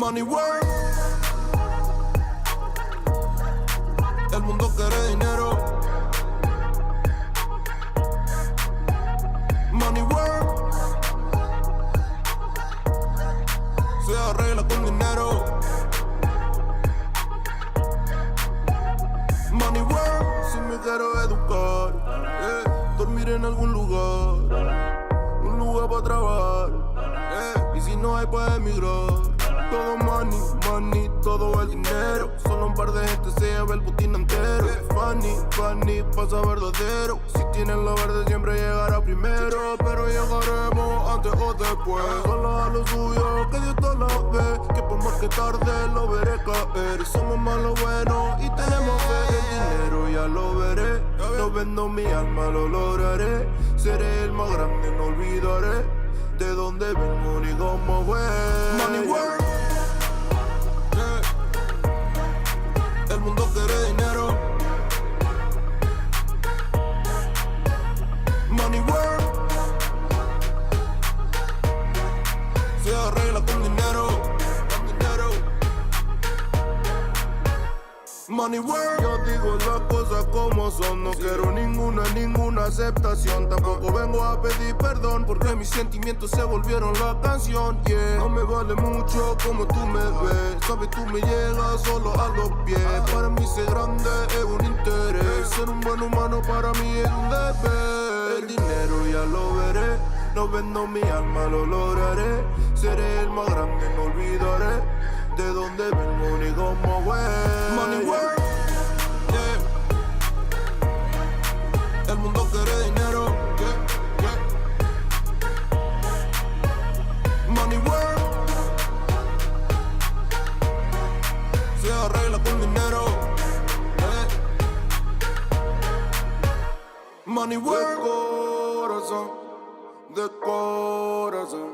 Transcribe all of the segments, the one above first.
Money work. El mundo quiere dinero. Money work. Se arregla con dinero. Money work. Si me quiero educar, dormir en algún lugar, un lugar para trabajar, y si no hay para emigrar. Todo money, money, todo el dinero. Solo un par de gente se lleva el botín entero. Funny, funny, pasa verdadero. Si tienen lo verde siempre llegará primero. Pero llegaremos antes o después. Solo a lo suyo, que Dios te la ve. Que por más que tarde lo veré caer. Somos más lo bueno y tenemos fe. El dinero ya lo veré. No vendo mi alma, lo lograré. Seré el más grande, no olvidaré de dónde vengo ni cómo voy. Money work. El mundo quiere dinero. Money work. Se arregla con dinero. Con dinero. Money work. Yo digo las cosas como son. No quiero ninguna aceptación. Tampoco vengo a pedir perdón porque mis sentimientos se volvieron la canción. Yeah. No me vale mucho como tú me ves. Sabes, tú me llegas solo a los pies. Para mí ser grande es un interés. Ser un buen humano para mí es un deber. El dinero ya lo veré. No vendo mi alma, lo lograré. Seré el más grande, no olvidaré de dónde vengo ni cómo voy. Money work. Yeah. El mundo quiere dinero. Yeah. Yeah. Money work. Se arregla con dinero. Yeah. Money work. De corazón,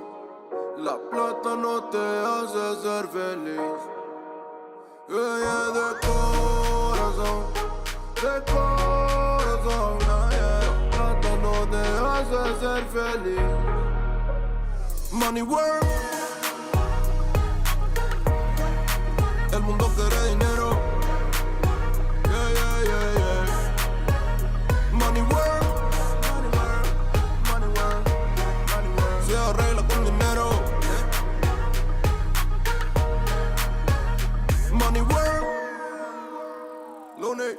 la plata no te hace ser feliz. Yeah, de corazón, yeah. La plata no te hace ser feliz. Money work. El mundo quiere dinero. Yeah, yeah, yeah, yeah. Money work. Se arregla con dinero. Money work. Lunes.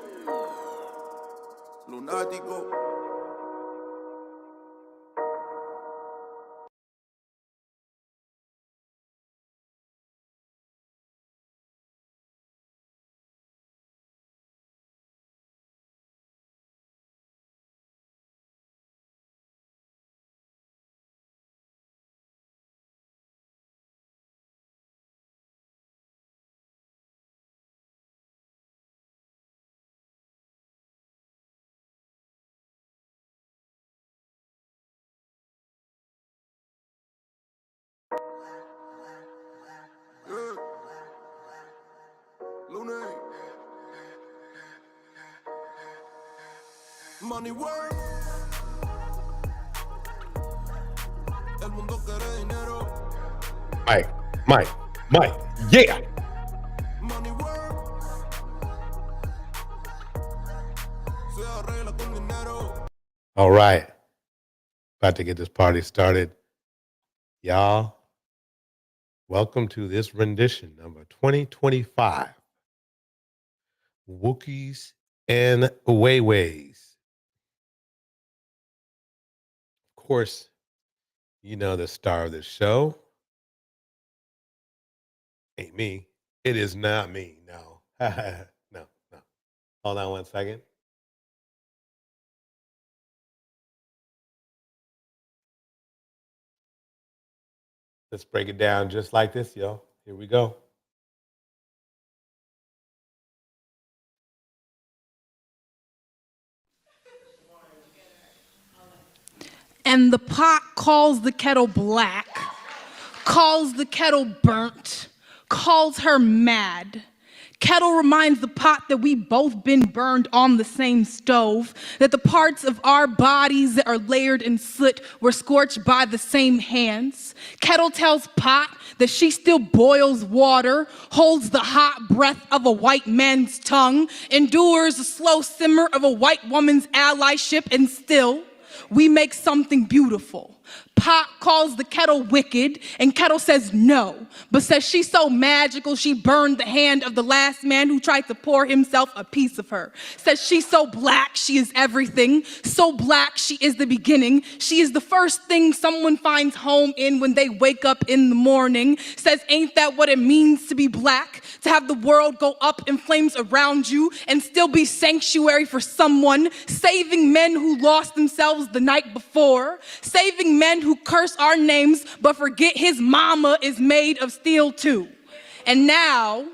Lunático. Lunes. Money work. El mundo quiere dinero. Mike, yeah. Money work. Se arregla con dinero. All right. About to get this party started. Y'all, welcome to this rendition number 2025. Wookies and Wayways. Of course, you know the star of the show. Ain't me. It is not me. No. No. Hold on one second. Let's break it down just like this, yo. Here we go. And the pot calls the kettle black, calls the kettle burnt, calls her mad. Kettle reminds the pot that we both been burned on the same stove, that the parts of our bodies that are layered in soot were scorched by the same hands. Kettle tells pot that she still boils water, holds the hot breath of a white man's tongue, endures the slow simmer of a white woman's allyship, and still, we make something beautiful. Pot calls the kettle wicked, and Kettle says no, but says she's so magical she burned the hand of the last man who tried to pour himself a piece of her. Says she's so black, she is everything. So black, she is the beginning. She is the first thing someone finds home in when they wake up in the morning. Says, ain't that what it means to be black? To have the world go up in flames around you and still be sanctuary for someone, saving men who lost themselves the night before, saving men who curse our names but forget his mama is made of steel too. And now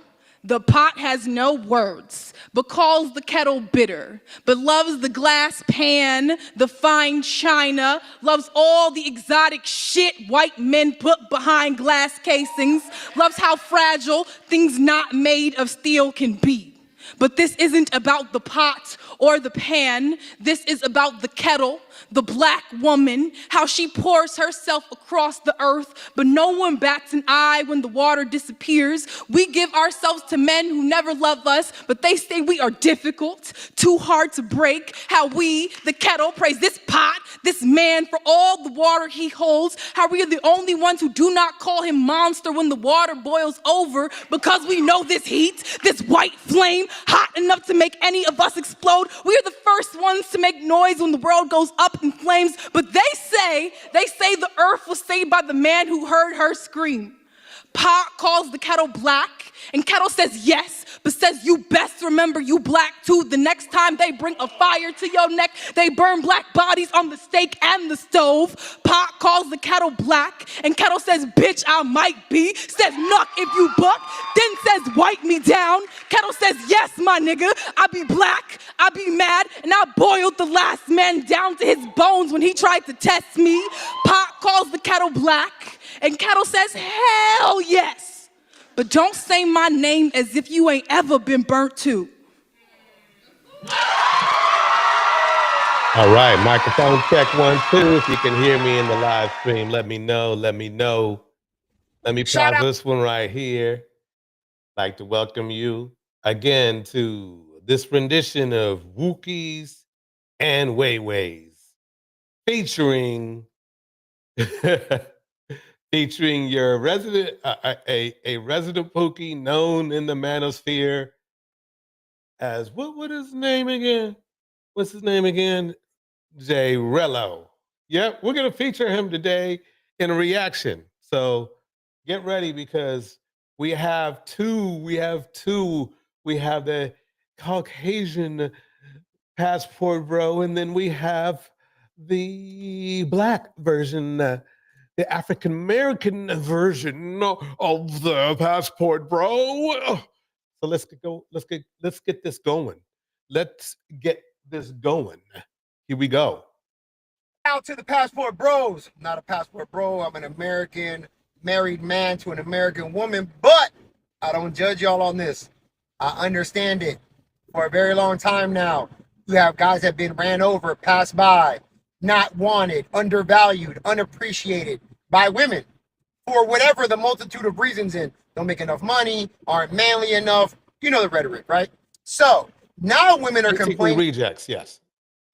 the pot has no words, but calls the kettle bitter, but loves the glass pan, the fine china, loves all the exotic shit white men put behind glass casings, loves how fragile things not made of steel can be. But this isn't about the pot or the pan. This is about the kettle, the black woman, how she pours herself across the earth, but no one bats an eye when the water disappears. We give ourselves to men who never love us, but they say we are difficult, too hard to break. How we, the kettle, praise this pot, this man for all the water he holds. How we are the only ones who do not call him monster when the water boils over, because we know this heat, this white flame, hot enough to make any of us explode. We are the first ones to make noise when the world goes up in flames, but they say the earth was saved by the man who heard her scream. Pot calls the kettle black, and Kettle says yes, but says you best remember you black too. The next time they bring a fire to your neck, they burn black bodies on the stake and the stove. Pot calls the kettle black, and Kettle says, bitch, I might be. Says, nuck if you buck, then says, wipe me down. Kettle says, yes, my nigga, I be black, I be mad, and I boiled the last man down to his bones when he tried to test me. Pot calls the kettle black, and Kettle says, hell yes. But don't say my name as if you ain't ever been burnt too. All right, microphone check 1, 2. If you can hear me in the live stream, let me know. Let me pause this one right here. I'd like to welcome you again to this rendition of Wookies and Way-Ways, featuring featuring your resident, a resident Pookie known in the manosphere as, what is his name again? What's his name again? J. Rello. Yep, we're going to feature him today in a reaction. So get ready, because we have two. We have the Caucasian passport bro, and then we have the black version, the African American version of the passport bro. So let's get this going. Let's get this going. Here we go. Out to the passport bros. I'm not a passport bro. I'm an American married man to an American woman, but I don't judge y'all on this. I understand it. For a very long time now, you have guys that have been ran over, passed by, not wanted, undervalued, unappreciated by women for whatever the multitude of reasons in. Don't make enough money, aren't manly enough. You know the rhetoric, right? So now women are complaining. Rejects, yes.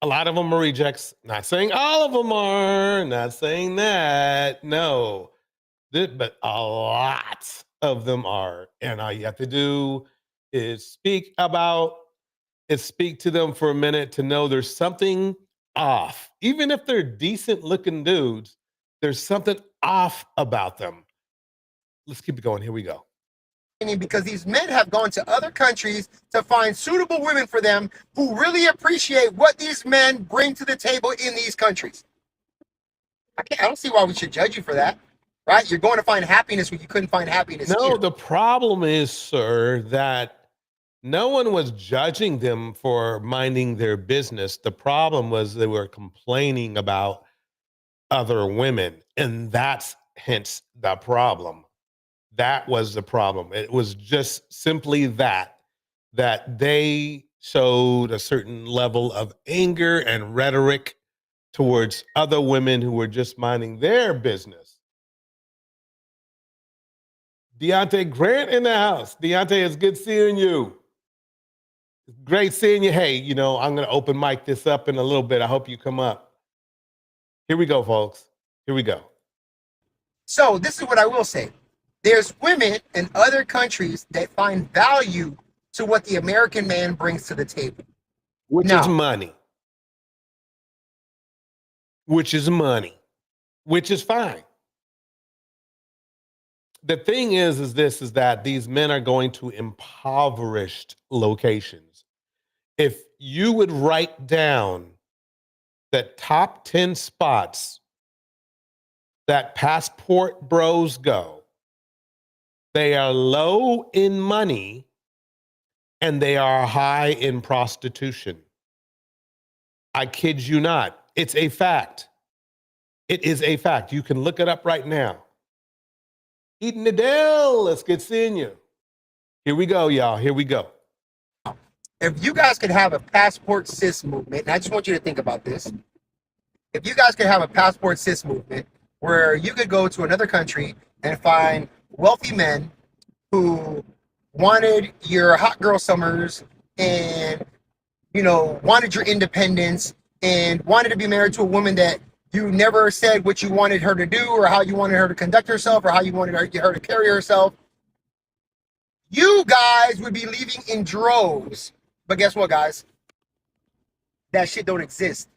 A lot of them are rejects. Not saying all of them are. Not saying that. No. But a lot of them are. And all you have to do is speak to them for a minute to know there's something off. Even if they're decent looking dudes, there's something off about them. Let's keep it going. Here we go. Because these men have gone to other countries to find suitable women for them who really appreciate what these men bring to the table in these countries. I don't see why we should judge you for that, right? You're going to find happiness when you couldn't find happiness here. No, the problem is, sir, that no one was judging them for minding their business. The problem was they were complaining about other women, and that's hence the problem. That was the problem. It was just simply that. that they showed a certain level of anger and rhetoric towards other women who were just minding their business. Deontay Grant in the house. Deontay, it's good seeing you. Great seeing you. Hey, I'm going to open mic this up in a little bit. I hope you come up. Here we go, folks. Here we go. So this is what I will say. There's women in other countries that find value to what the American man brings to the table. Which is money. Which is money. Which is fine. The thing is that these men are going to impoverished locations. If you would write down the top 10 spots that passport bros go, they are low in money and they are high in prostitution. I kid you not. It's a fact. It is a fact. You can look it up right now. Eden Adele, let's get seeing you. Here we go, y'all. Here we go. If you guys could have a passport cis movement, and I just want you to think about this. If you guys could have a passport cis movement where you could go to another country and find wealthy men who wanted your hot girl summers and, wanted your independence and wanted to be married to a woman that you never said what you wanted her to do or how you wanted her to conduct herself or how you wanted her to carry herself, you guys would be leaving in droves. But guess what, guys? That shit don't exist.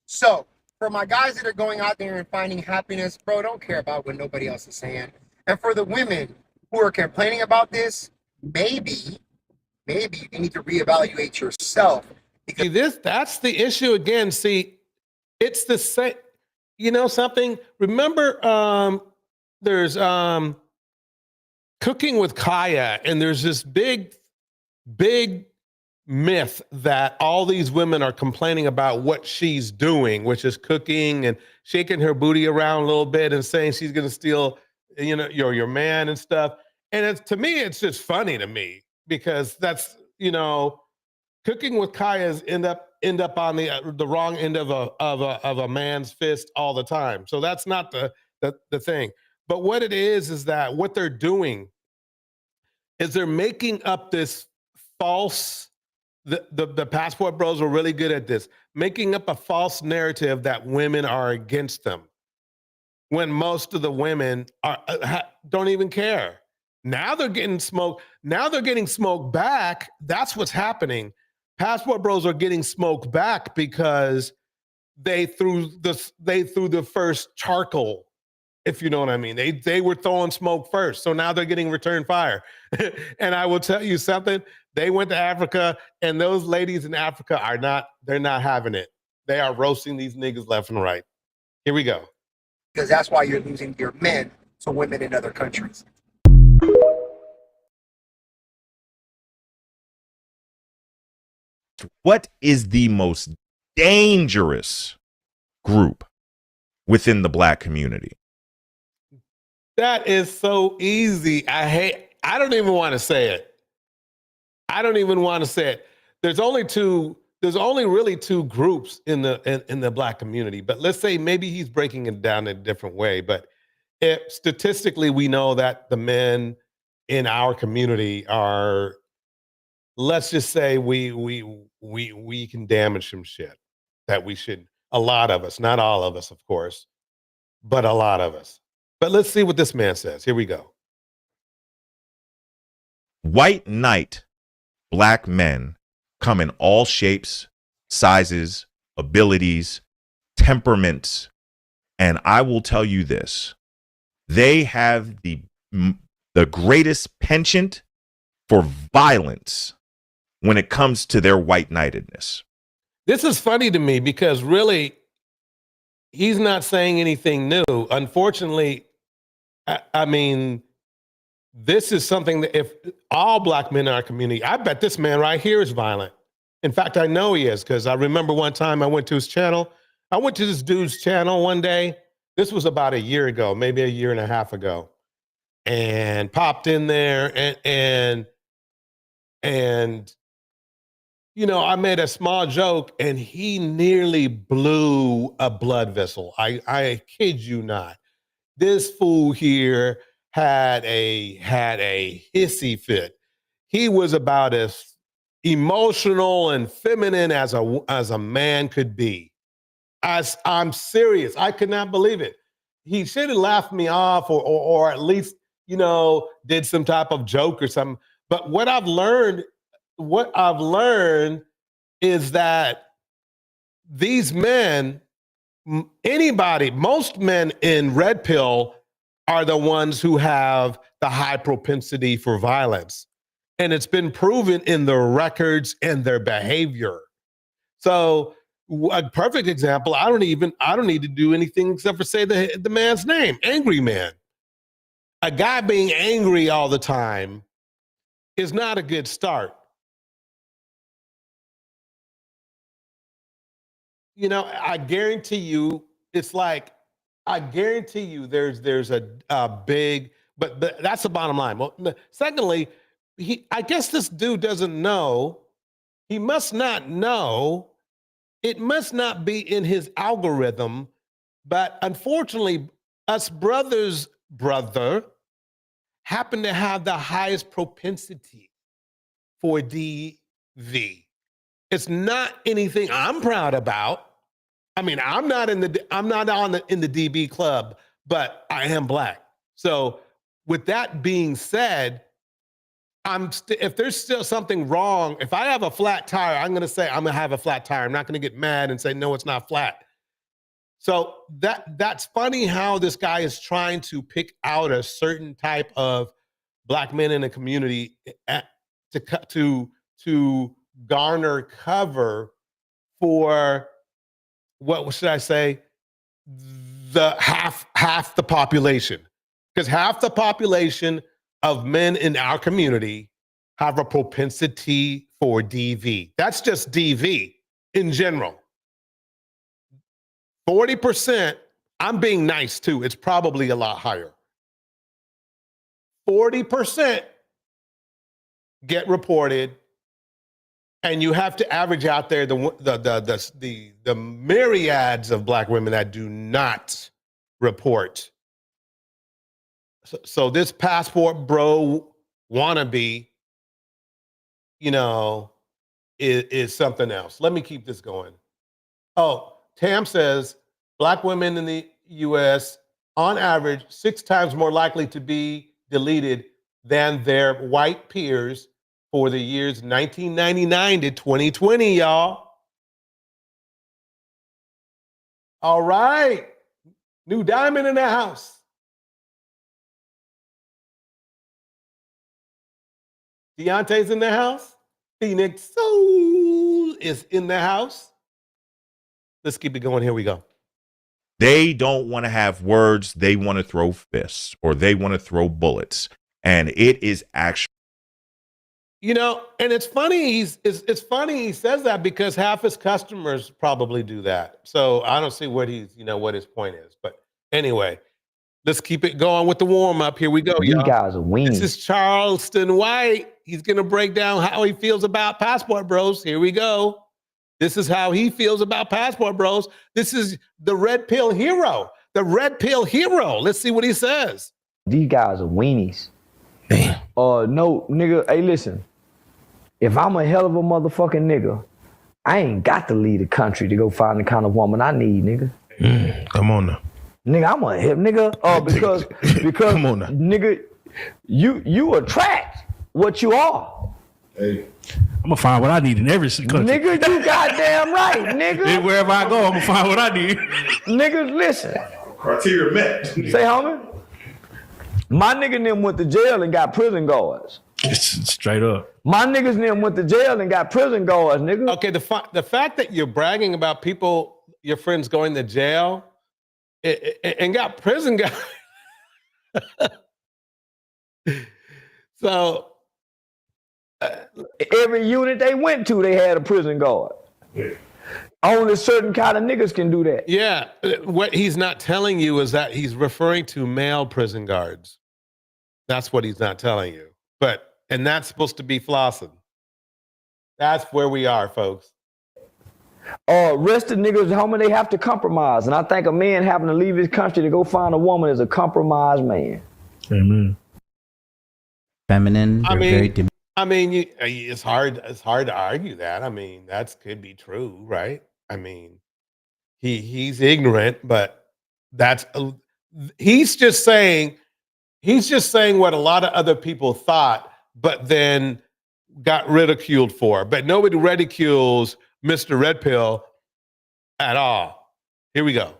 So for my guys that are going out there and finding happiness, bro, don't care about what nobody else is saying. And for the women who are complaining about this, maybe you need to reevaluate yourself. Because that's the issue again. See, it's the same. You know something? Remember, there's Cooking with Kaya, and there's this big myth that all these women are complaining about what she's doing, which is cooking and shaking her booty around a little bit and saying she's going to steal, your man and stuff. And to me, it's just funny to me because that's, Cooking with Kaya's end up on the wrong end of a man's fist all the time. So that's not the thing. But what it is that what they're doing is they're making up this false. The passport bros are really good at this, making up a false narrative that women are against them, when most of the women don't even care. Now they're getting smoked. Now they're getting smoked back. That's what's happening. Passport bros are getting smoked back because they threw the first charcoal, if you know what I mean. They were throwing smoke first, so now they're getting return fire. And I will tell you something. They went to Africa, and those ladies in Africa they're not having it. They are roasting these niggas left and right. Here we go. Because that's why you're losing your men to women in other countries. What is the most dangerous group within the Black community? That is so easy. I don't even want to say it. I don't even want to say it. There's only really two groups in the Black community. But let's say maybe he's breaking it down in a different way. But statistically, we know that the men in our community are, let's just say we can damage some shit that we should. A lot of us, not all of us, of course, but a lot of us. But let's see what this man says. Here we go. White knight Black men come in all shapes, sizes, abilities, temperaments, and I will tell you this: they have the greatest penchant for violence when it comes to their white knightedness. This is funny to me because really, he's not saying anything new. Unfortunately, I mean, this is something that if all Black men in our community, I bet this man right here is violent. In fact, I know he is, because I remember one time I went to his channel. I went to this dude's channel one day. This was about a year ago, maybe a year and a half ago, and popped in there and I made a small joke and he nearly blew a blood vessel. I kid you not. This fool here had a hissy fit. He was about as emotional and feminine as a man could be. I'm serious. I could not believe it. He should have laughed me off or at least, did some type of joke or something. But what I've learned is that these men, most men in red pill are the ones who have the high propensity for violence. And it's been proven in their records and their behavior. So a perfect example, I don't need to do anything except for say the man's name, Angry Man. A guy being angry all the time is not a good start. I guarantee you, there's a big, but that's the bottom line. Well, secondly, I guess this dude doesn't know. He must not know. It must not be in his algorithm. But unfortunately, us brother, happen to have the highest propensity for DV. It's not anything I'm proud about. I mean, I'm not in the DB club, but I am black. So with that being said, if there's still something wrong, if I have a flat tire, I'm going to say I'm going to have a flat tire. I'm not going to get mad and say, no, it's not flat. So that's funny how this guy is trying to pick out a certain type of black men in the community to garner cover for what should I say? The half the population, because half the population of men in our community have a propensity for DV. That's just DV in general. 40%, I'm being nice too, it's probably a lot higher. 40% get reported, and you have to average out there the myriads of black women that do not report. So this passport bro wannabe, is something else. Let me keep this going. Oh, Tam says black women in the U.S. on average 6 times more likely to be deleted than their white peers for the years 1999 to 2020, y'all. All right. New diamond in the house. Deontay's in the house. Phoenix Soul is in the house. Let's keep it going. Here we go. They don't want to have words. They want to throw fists or they want to throw bullets. And it is actually. And it's funny. It's funny he says that because half his customers probably do that. So I don't see what what his point is. But anyway, let's keep it going with the warm up. Here we go, These y'all. guys are weenies. This is Charleston White. He's going to break down how he feels about Passport Bros. Here we go. This is how he feels about Passport Bros. This is the Red Pill Hero. The Red Pill Hero. Let's see what he says. These guys are weenies. Damn. No, nigga, hey, listen. If I'm a hell of a motherfucking nigga, I ain't got to leave the country to go find the kind of woman I need, nigga. Come on now. Nigga, I'm a hip nigga. Because Come on now. Nigga, you attract what you are. Hey. I'm gonna find what I need in every country. Nigga, you goddamn right, nigga. Wherever I go, I'm gonna find what I need. Niggas, listen. Criteria met. Say, homie. My nigga them went to jail and got prison guards. Straight up. My niggas them went to jail and got prison guards, nigga. Okay, the fact that you're bragging about people, your friends going to jail and got prison guards. So every unit they went to, they had a prison guard. Yeah. Only certain kind of niggas can do that. Yeah, what he's not telling you is that he's referring to male prison guards. That's what he's not telling you. And that's supposed to be flossing. That's where we are, folks. Rest of niggas, homie, they have to compromise. And I think a man having to leave his country to go find a woman is a compromised man. Amen. Feminine. They're very It's hard to argue that. I mean, that could be true, right? I mean, he's ignorant, but he's just saying what a lot of other people thought, but then got ridiculed for. But nobody ridicules Mr. Red Pill at all. Here we go.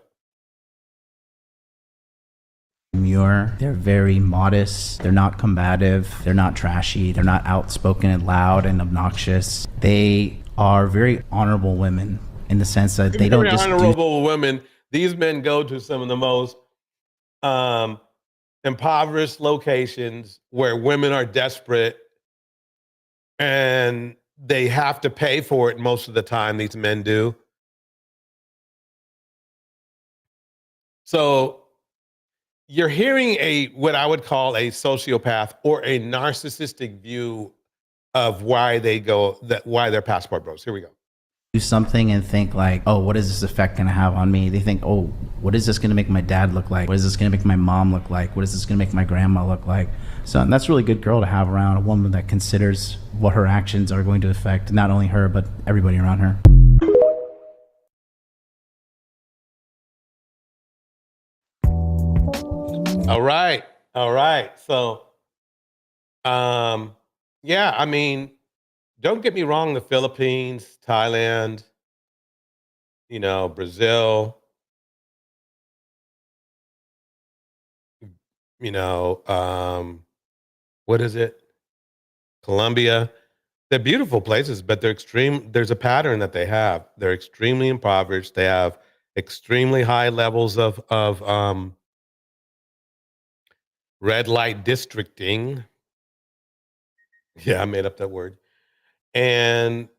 demure. They're very modest. They're not combative. They're not trashy. They're not outspoken and loud and obnoxious. They are very honorable women in the sense that they don't just honorable women. These men go to some of the most impoverished locations where women are desperate and they have to pay for it most of the time. These men do. So you're hearing what I would call a sociopath or a narcissistic view of why they're passport bros. Here we go. do something and think like, oh, what is this effect going to have on me? They think, oh, what is this going to make my dad look like? What is this going to make my mom look like? What is this going to make my grandma look like? So that's a really good girl to have around, a woman that considers what her actions are going to affect not only her, but everybody around her. All right. So, yeah, I mean, don't get me wrong, the Philippines, Thailand, Brazil, what is it? Colombia. They're beautiful places, but there's a pattern that they have. They're extremely impoverished. They have extremely high levels of red light districting. Yeah, I made up that word. And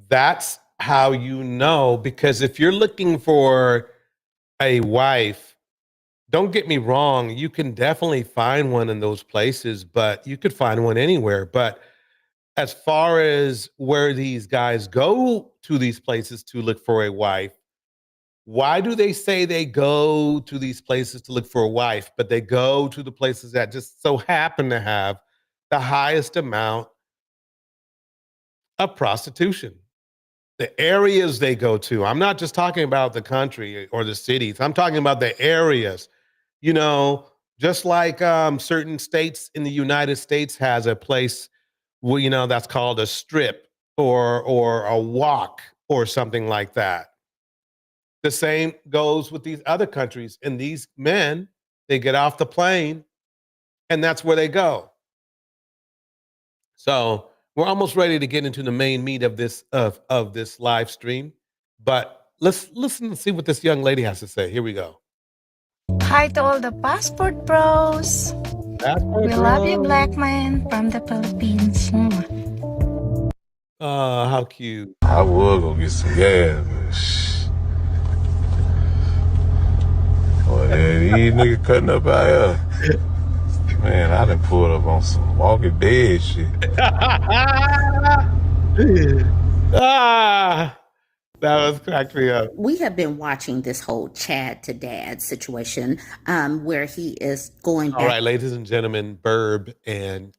that's how you know, because if you're looking for a wife, don't get me wrong, you can definitely find one in those places, but you could find one anywhere. But as far as where these guys go to these places to look for a wife, why do they say they go to these places to look for a wife, but they go to the places that just so happen to have the highest amount of prostitution? The areas they go to, I'm not just talking about the country or the cities, I'm talking about the areas. Just like certain states in the United States has a place where, that's called a strip or a walk or something like that. The same goes with these other countries. And these men, they get off the plane and that's where they go. So we're almost ready to get into the main meat of this of this live stream. But let's listen and see what this young lady has to say. Here we go. Hi to all the passport bros. We love you, black man from the Philippines. How cute. I was gonna get some gas, but these niggas cutting up out here. Man, I done pulled up on some Walking Dead shit. That was cracked me up. We have been watching this whole Chad to Dad situation where he is going back. All right, ladies and gentlemen, Burb and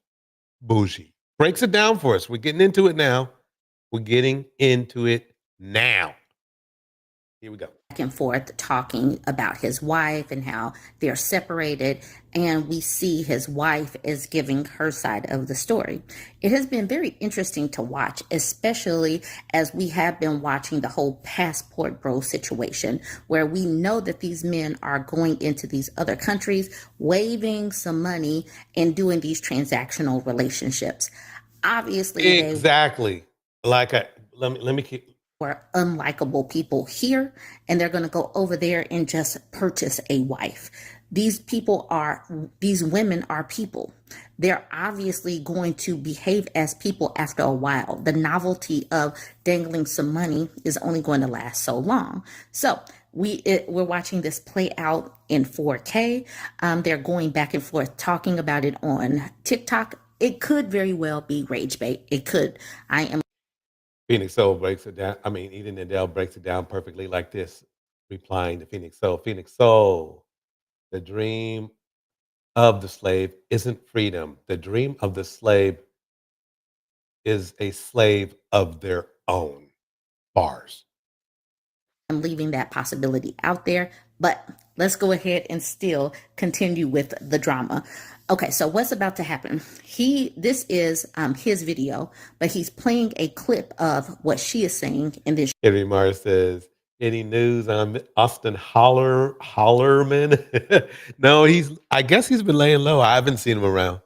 Bougie breaks it down for us. We're getting into it now. Here we go. Back and forth talking about his wife and how they're separated, and we see his wife is giving her side of the story. It has been very interesting to watch, especially as we have been watching the whole passport bro situation, where we know that these men are going into these other countries, waving some money and doing these transactional relationships. Obviously, exactly. Let me keep. Were unlikable people here, and they're going to go over there and just purchase a wife. These women are people. They're obviously going to behave as people after a while. The novelty of dangling some money is only going to last so long. So we're watching this play out in 4K. They're going back and forth talking about it on TikTok. It could very well be rage bait. It could. Phoenix Soul breaks it down. I mean, Eden Adele breaks it down perfectly like this, replying to Phoenix Soul. Phoenix Soul, the dream of the slave isn't freedom. The dream of the slave is a slave of their own. Bars. I'm leaving that possibility out there, but let's go ahead and still continue with the drama. Okay, so what's about to happen? This is his video, but he's playing a clip of what she is saying in this. Henry Mars says, any news on Austin Hollerman? No, I guess he's been laying low. I haven't seen him around.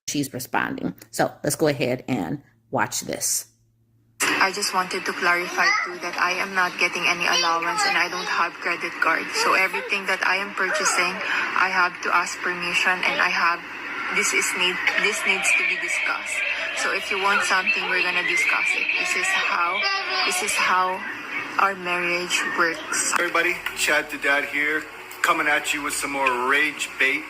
She's responding. So let's go ahead and watch this. I just wanted to clarify too that I am not getting any allowance and I don't have credit card. So everything that I am purchasing, I have to ask permission, and this needs to be discussed. So if you want something, we're gonna discuss it. This is how our marriage works. Everybody, Chad the Dad here, coming at you with some more rage bait,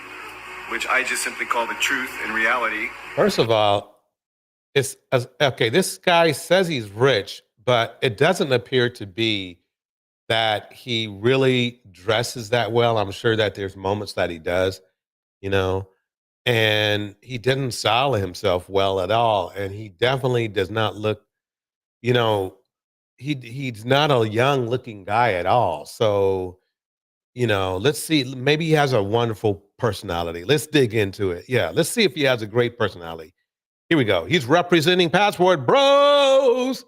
which I just simply call the truth in reality. First of all, okay, this guy says he's rich, but it doesn't appear to be that he really dresses that well. I'm sure that there's moments that he does, and he didn't style himself well at all. And he definitely does not look, he's not a young looking guy at all. So, let's see, maybe he has a wonderful personality. Let's dig into it. Yeah, let's see if he has a great personality. Here we go. He's representing Passport Bros.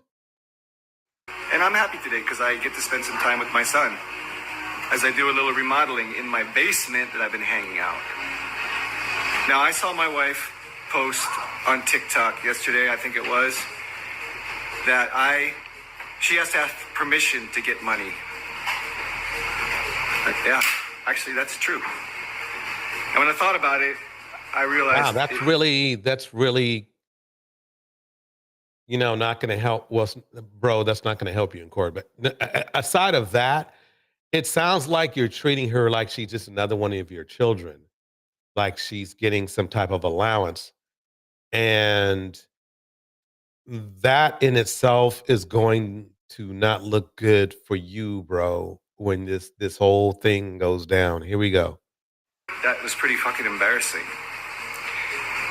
And I'm happy today because I get to spend some time with my son as I do a little remodeling in my basement that I've been hanging out. Now, I saw my wife post on TikTok yesterday, I think it was, that she has to have permission to get money. Yeah, actually, that's true. And when I thought about it, I realized... Wow, that's really... not going to help. Well, bro, that's not going to help you in court. But aside of that, it sounds like you're treating her like she's just another one of your children, like she's getting some type of allowance. And that in itself is going to not look good for you, bro, when this whole thing goes down. Here we go. That was pretty fucking embarrassing.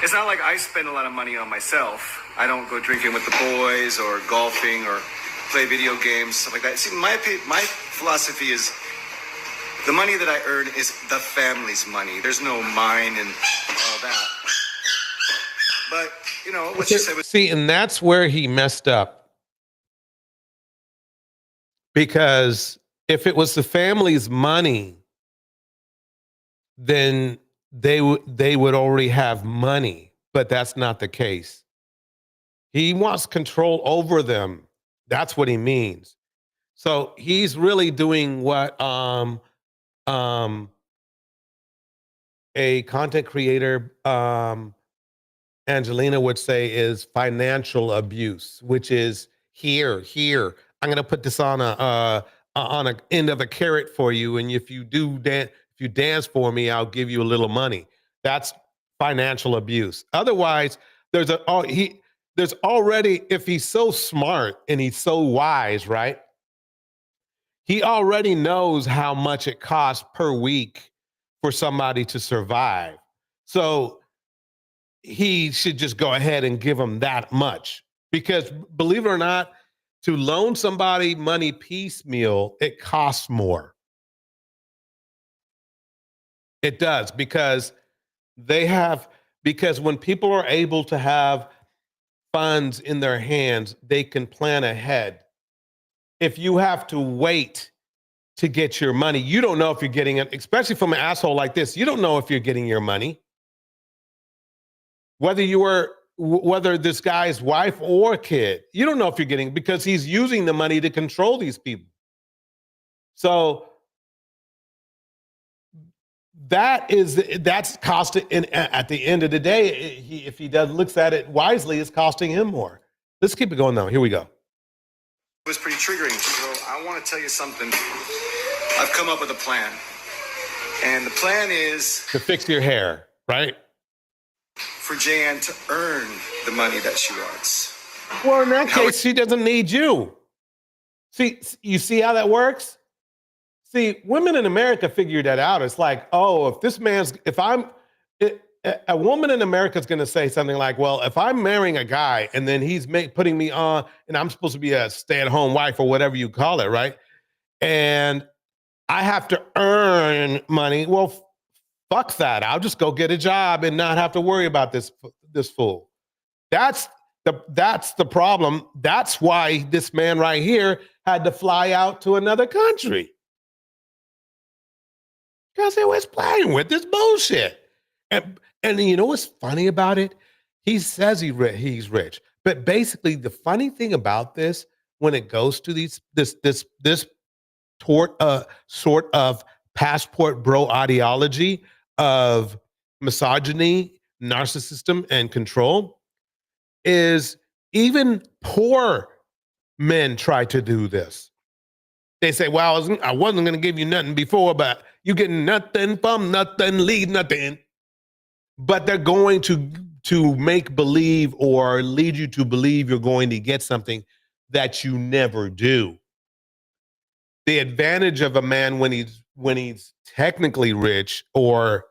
It's not like I spend a lot of money on myself. I don't go drinking with the boys or golfing or play video games, stuff like that. See, my philosophy is the money that I earn is the family's money. There's no mine and all that. But, what you said was... See, and that's where he messed up. Because if it was the family's money, then they would already have money, but that's not the case. He wants control over them. That's what he means. So he's really doing what a content creator, Angelina would say, is financial abuse, which is here. I'm going to put this on a end of a carrot for you, and if you dance for me, I'll give you a little money. That's financial abuse. Otherwise, there's already, if he's so smart and he's so wise, right? He already knows how much it costs per week for somebody to survive. So he should just go ahead and give them that much. Because believe it or not, to loan somebody money piecemeal, it costs more. It does, because when people are able to have funds in their hands, they can plan ahead. If you have to wait to get your money, you don't know if you're getting it, especially from an asshole like this. You don't know if you're getting your money. Whether this guy's wife or kid, you don't know if you're getting, because he's using the money to control these people. So that's costing, at the end of the day, if he looks at it wisely, it's costing him more. Let's keep it going now. Here we go. It was pretty triggering. So I want to tell you something. I've come up with a plan. And the plan is... to fix your hair, right? For Jan to earn the money that she wants. Well, in that case, she doesn't need you. See, you see how that works? See, women in America figure that out. It's like, oh, a woman in America is going to say something like, well, if I'm marrying a guy and then he's putting me on and I'm supposed to be a stay-at-home wife or whatever you call it, right? And I have to earn money. Well, fuck that. I'll just go get a job and not have to worry about this fool. That's the problem. That's why this man right here had to fly out to another country. Because he was playing with this bullshit. And you know what's funny about it? He says he's rich. But basically, the funny thing about this, when it goes to this sort of passport bro ideology of misogyny, narcissism, and control, is even poor men try to do this. They say, well, I wasn't going to give you nothing before, but you getting nothing from nothing, leave nothing. But they're going to make believe or lead you to believe you're going to get something that you never do. The advantage of a man when he's technically rich or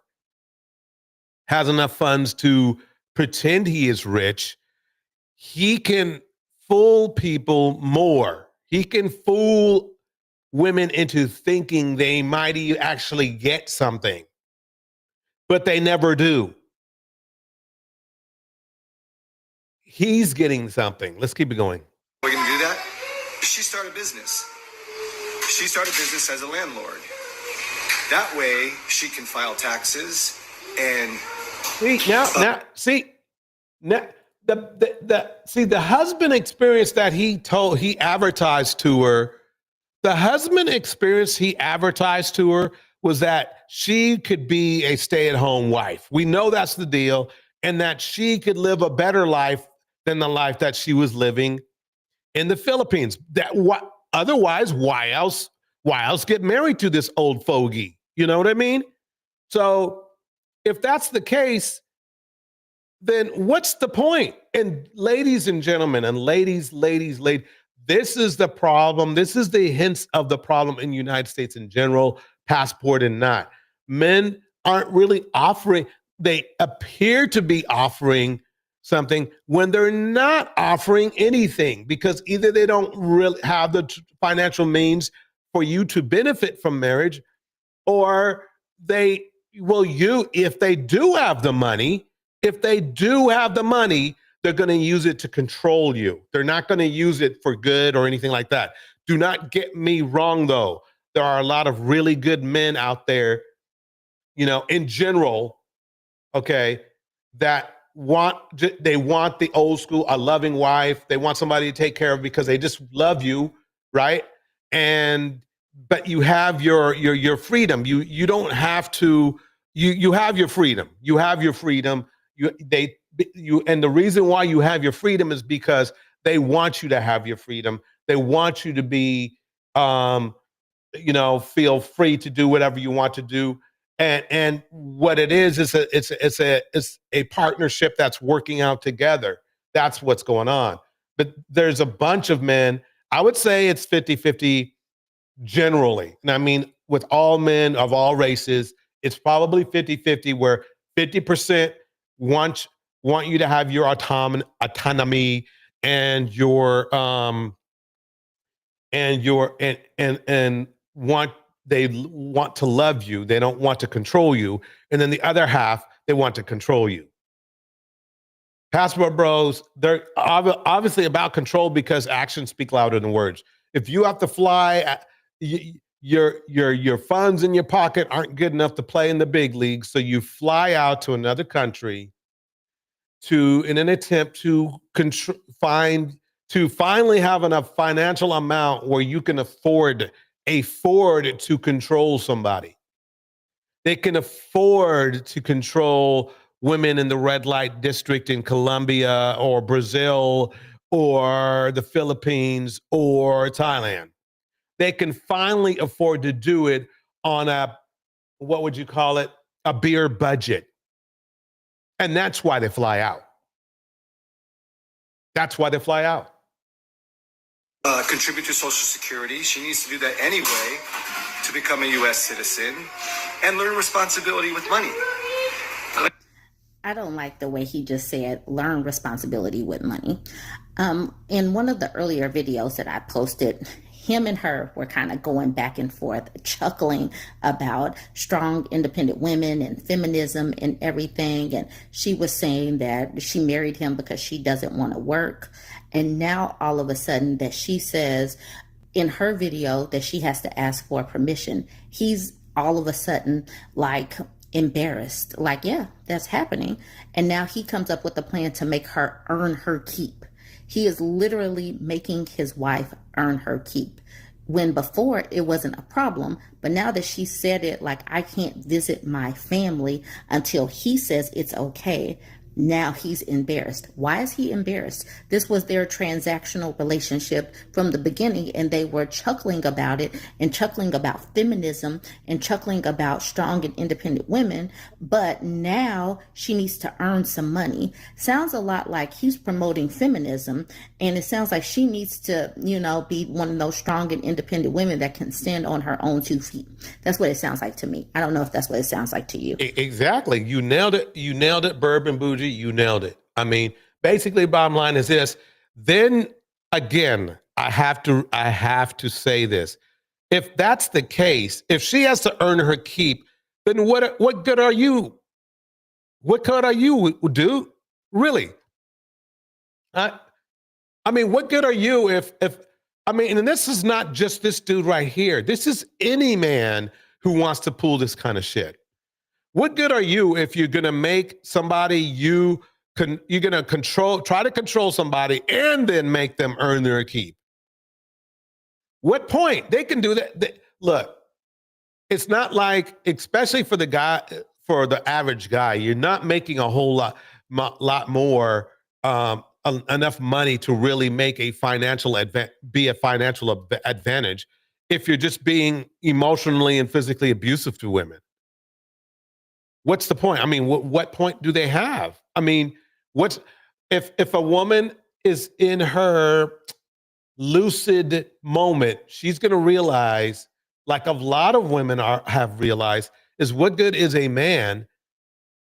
has enough funds to pretend he is rich, he can fool people more. He can fool women into thinking they might actually get something, but they never do. He's getting something. Let's keep it going. We're going to do that. She started business. She started business as a landlord. That way, she can file taxes and the husband experience that he advertised to her. The husband experience he advertised to her was that she could be a stay-at-home wife. We know that's the deal, and that she could live a better life than the life that she was living in the Philippines. Otherwise, why else get married to this old fogey? You know what I mean? So if that's the case, then what's the point? And ladies and gentlemen, and ladies, this is the problem. This is the hints of the problem in the United States in general, passport and not. Men aren't really offering, they appear to be offering something when they're not offering anything, because either they don't really have the financial means for you to benefit from marriage, or if they do have the money, they're going to use it to control you. They're not going to use it for good or anything like that. Do not get me wrong, though. There are a lot of really good men out there, in general, okay, that want the old school, a loving wife. They want somebody to take care of because they just love you, right? But you have your freedom. You don't have to. You have your freedom. You have your freedom. And the reason why you have your freedom is because they want you to have your freedom. They want you to be, feel free to do whatever you want to do. And what it is it's a partnership that's working out together. That's what's going on. But there's a bunch of men. I would say it's 50-50 generally. And I mean, with all men of all races, it's probably 50-50, where 50% want you to have your autonomy and they want to love you. They don't want to control you. And then the other half, they want to control you. Passport bros, they're obviously about control because actions speak louder than words. If you have to fly, your funds in your pocket aren't good enough to play in the big leagues, so you fly out to another country in an attempt to finally have enough financial amount where you can afford to control somebody. They can afford to control women in the red light district in Colombia or Brazil or the Philippines or Thailand. They can finally afford to do it on a beer budget. And that's why they fly out. That's why they fly out. Contribute to Social Security. She needs to do that anyway to become a U.S. citizen and learn responsibility with money. I don't like the way he just said, learn responsibility with money. In one of the earlier videos that I posted, him and her were kind of going back and forth, chuckling about strong, independent women and feminism and everything. And she was saying that she married him because she doesn't want to work. And now all of a sudden that she says in her video that she has to ask for permission, he's all of a sudden like embarrassed, like, yeah, that's happening. And now he comes up with a plan to make her earn her keep. He is literally making his wife earn her keep. When before it wasn't a problem, but now that she said it, like, I can't visit my family until he says it's okay, now he's embarrassed. Why is he embarrassed? This was their transactional relationship from the beginning, and they were chuckling about it and chuckling about feminism and chuckling about strong and independent women. But now she needs to earn some money. Sounds a lot like he's promoting feminism, and it sounds like she needs to, be one of those strong and independent women that can stand on her own 2 feet. That's what it sounds like to me. I don't know if that's what it sounds like to you. Exactly. You nailed it. You nailed it, Bourbon Bougie. You nailed it. I mean, basically, bottom line is this. Then again, I have to say this. If that's the case, if she has to earn her keep, then what good are you? What good are you, dude? Really? I mean, what good are you if and this is not just this dude right here. This is any man who wants to pull this kind of shit. What good are you if you're going to make somebody you're going to try to control somebody and then make them earn their keep? What point? They can do that. Look, it's not like, especially for the average guy, you're not making a whole lot more, enough money to really make a financial advantage if you're just being emotionally and physically abusive to women. What's the point? I mean, what point do they have? I mean, if a woman is in her lucid moment, she's going to realize, like a lot of women have realized, is what good is a man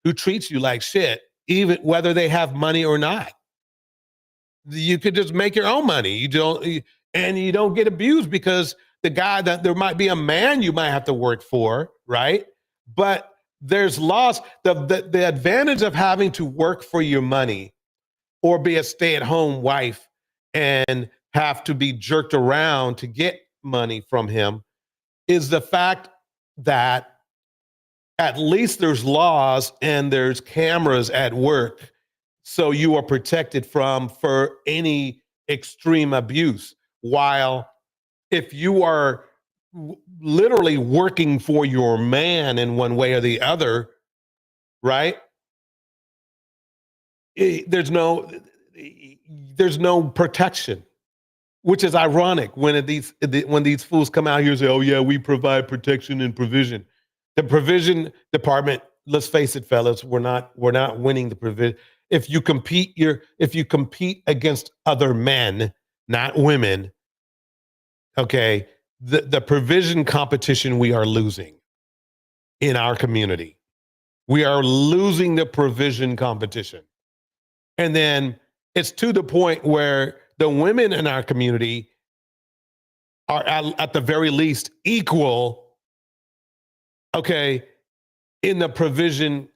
who treats you like shit, even whether they have money or not? You could just make your own money. You don't get abused because the guy that there might be a man you might have to work for, right? But there's loss. The advantage of having to work for your money or be a stay-at-home wife and have to be jerked around to get money from him is the fact that at least there's laws and there's cameras at work, so you are protected for any extreme abuse. While if you are literally working for your man in one way or the other, right? There's no protection, which is ironic when these fools come out here and say, "Oh yeah, we provide protection and provision." The provision department, let's face it, fellas, we're not winning the provision. If you compete against other men, not women, okay, the provision competition we are losing in our community. We are losing the provision competition. And then it's to the point where the women in our community are at the very least equal, okay, in the provision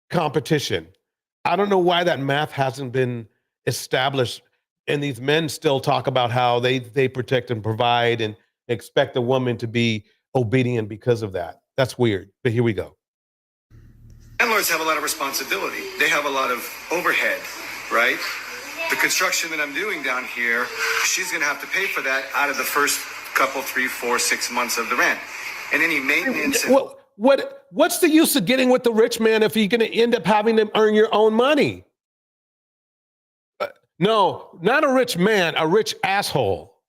competition. I don't know why that math hasn't been established, and these men still talk about how they protect and provide and expect the woman to be obedient because of that. That's weird, but here we go. Landlords have a lot of responsibility. They have a lot of overhead, right? The construction that I'm doing down here, she's going to have to pay for that out of the first couple, 3, 4, 6 months of the rent. And any maintenance. What's the use of getting with the rich man if you're going to end up having to earn your own money? No, not a rich man, a rich asshole.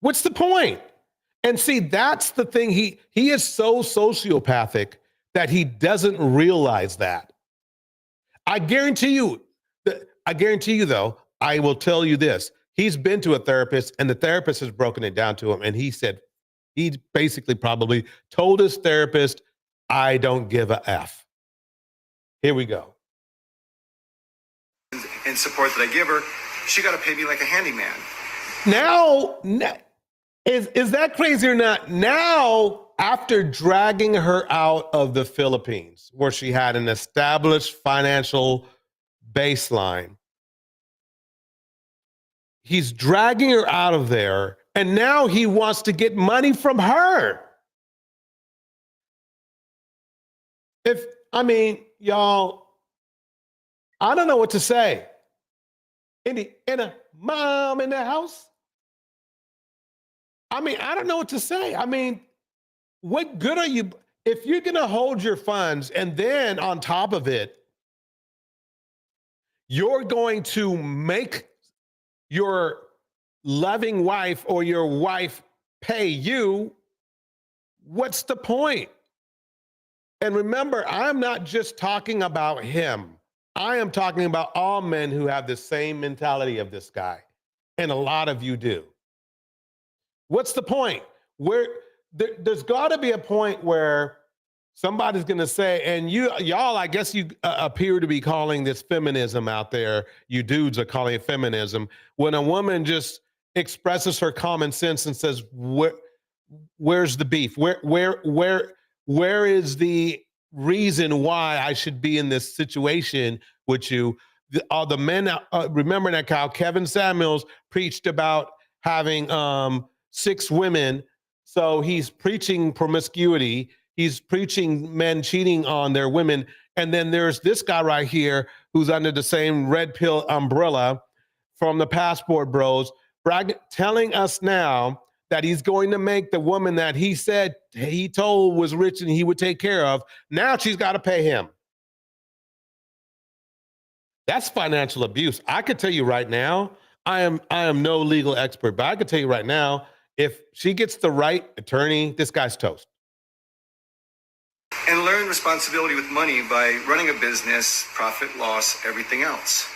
What's the point? And see, that's the thing. He is so sociopathic that he doesn't realize that. I guarantee you, I guarantee you, though, I will tell you this. He's been to a therapist, and the therapist has broken it down to him. And he said, he basically probably told his therapist, I don't give a F. Here we go. And support that I give her, she got to pay me like a handyman. Now, is that crazy or not? Now, after dragging her out of the Philippines, where she had an established financial baseline, he's dragging her out of there, and now he wants to get money from her. Y'all, I don't know what to say. In a mom in the house? I don't know what to say. What good are you? If you're going to hold your funds and then on top of it, you're going to make your loving wife or your wife pay you, what's the point? And remember, I'm not just talking about him. I am talking about all men who have the same mentality of this guy. And a lot of you do. What's the point? There's got to be a point where somebody's going to say, and y'all, I guess you appear to be calling this feminism out there. You dudes are calling it feminism. When a woman just expresses her common sense and says, where's the beef? Where is the reason why I should be in this situation with you? The men, remember that how Kevin Samuels preached about having 6 women. So he's preaching promiscuity. He's preaching men cheating on their women. And then there's this guy right here who's under the same red pill umbrella from the Passport Bros, telling us now that he's going to make the woman that he said he told was rich and he would take care of. Now she's got to pay him. That's financial abuse. I could tell you right now, I am no legal expert, but I could tell you right now, if she gets the right attorney, this guy's toast. And learn responsibility with money by running a business, profit, loss, everything else.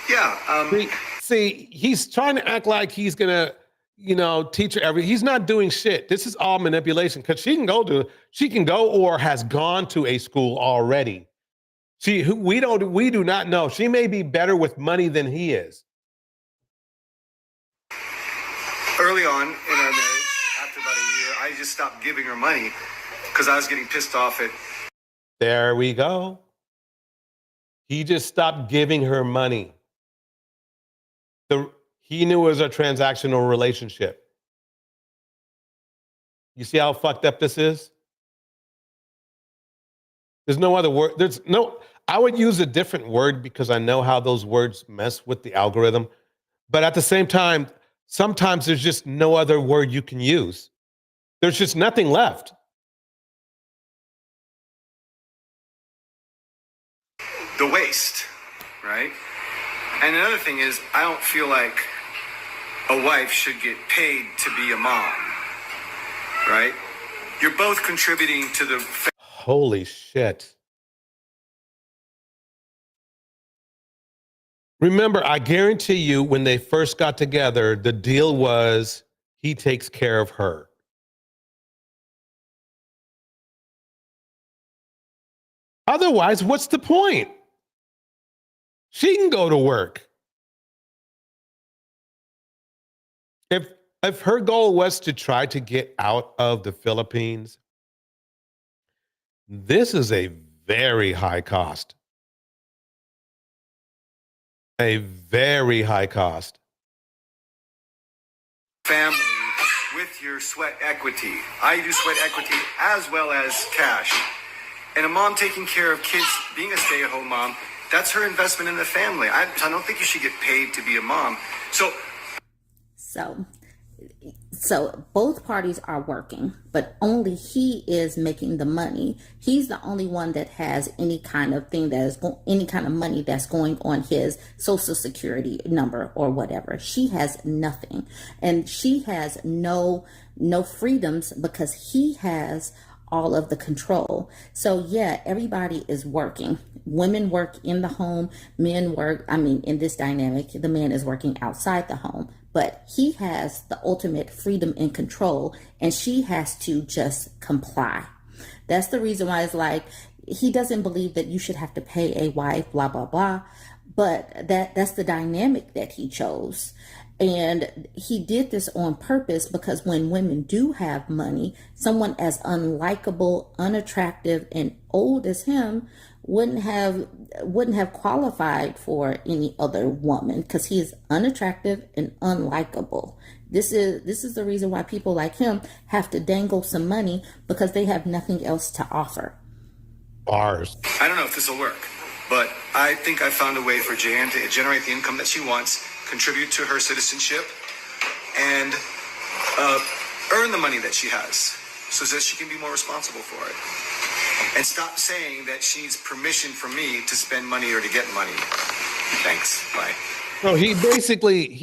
Yeah. See, he's trying to act like he's going to, teach her everything. He's not doing shit. This is all manipulation because she can go or has gone to a school already. We do not know. She may be better with money than he is. Early on in our marriage, after about a year, I just stopped giving her money because I was getting pissed off at. There we go. He just stopped giving her money. He knew it was a transactional relationship. You see how fucked up this is? There's no other word. I would use a different word because I know how those words mess with the algorithm. But at the same time, sometimes there's just no other word you can use. There's just nothing left. The waste, right? And another thing is, I don't feel like a wife should get paid to be a mom, right? You're both contributing to the... Holy shit. Remember, I guarantee you when they first got together, the deal was he takes care of her. Otherwise, what's the point? She can go to work. If her goal was to try to get out of the Philippines, this is a very high cost. A very high cost. Family with your sweat equity. I do sweat equity as well as cash. And a mom taking care of kids, being a stay-at-home mom, that's her investment in the family. I don't think you should get paid to be a mom. So both parties are working, but only he is making the money. He's the only one that has any kind of thing that is any kind of money that's going on his social security number or whatever. She has nothing, and she has no freedoms because he has all of the control. So yeah, everybody is working. Women work in the home, men work, in this dynamic, the man is working outside the home, but he has the ultimate freedom and control, and she has to just comply. That's the reason why it's like, he doesn't believe that you should have to pay a wife, blah, blah, blah. But that's the dynamic that he chose. And he did this on purpose because when women do have money, someone as unlikable, unattractive, and old as him wouldn't have qualified for any other woman because he is unattractive and unlikable. This is the reason why people like him have to dangle some money, because they have nothing else to offer. Bars. I don't know if this will work, but I think I found a way for Jan to generate the income that she wants, contribute to her citizenship, and earn the money that she has so that she can be more responsible for it. And stop saying that she needs permission from me to spend money or to get money. Thanks. Bye. So he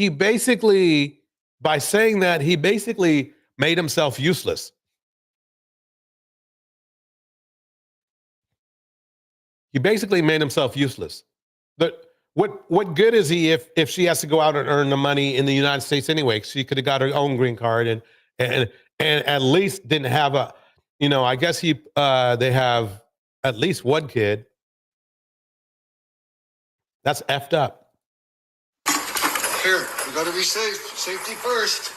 basically, by saying that, he basically made himself useless. He basically made himself useless. What good is he if she has to go out and earn the money in the United States anyway? She could have got her own green card and at least didn't have a, I guess they have at least one kid. That's effed up. Here, we gotta be safe. Safety first.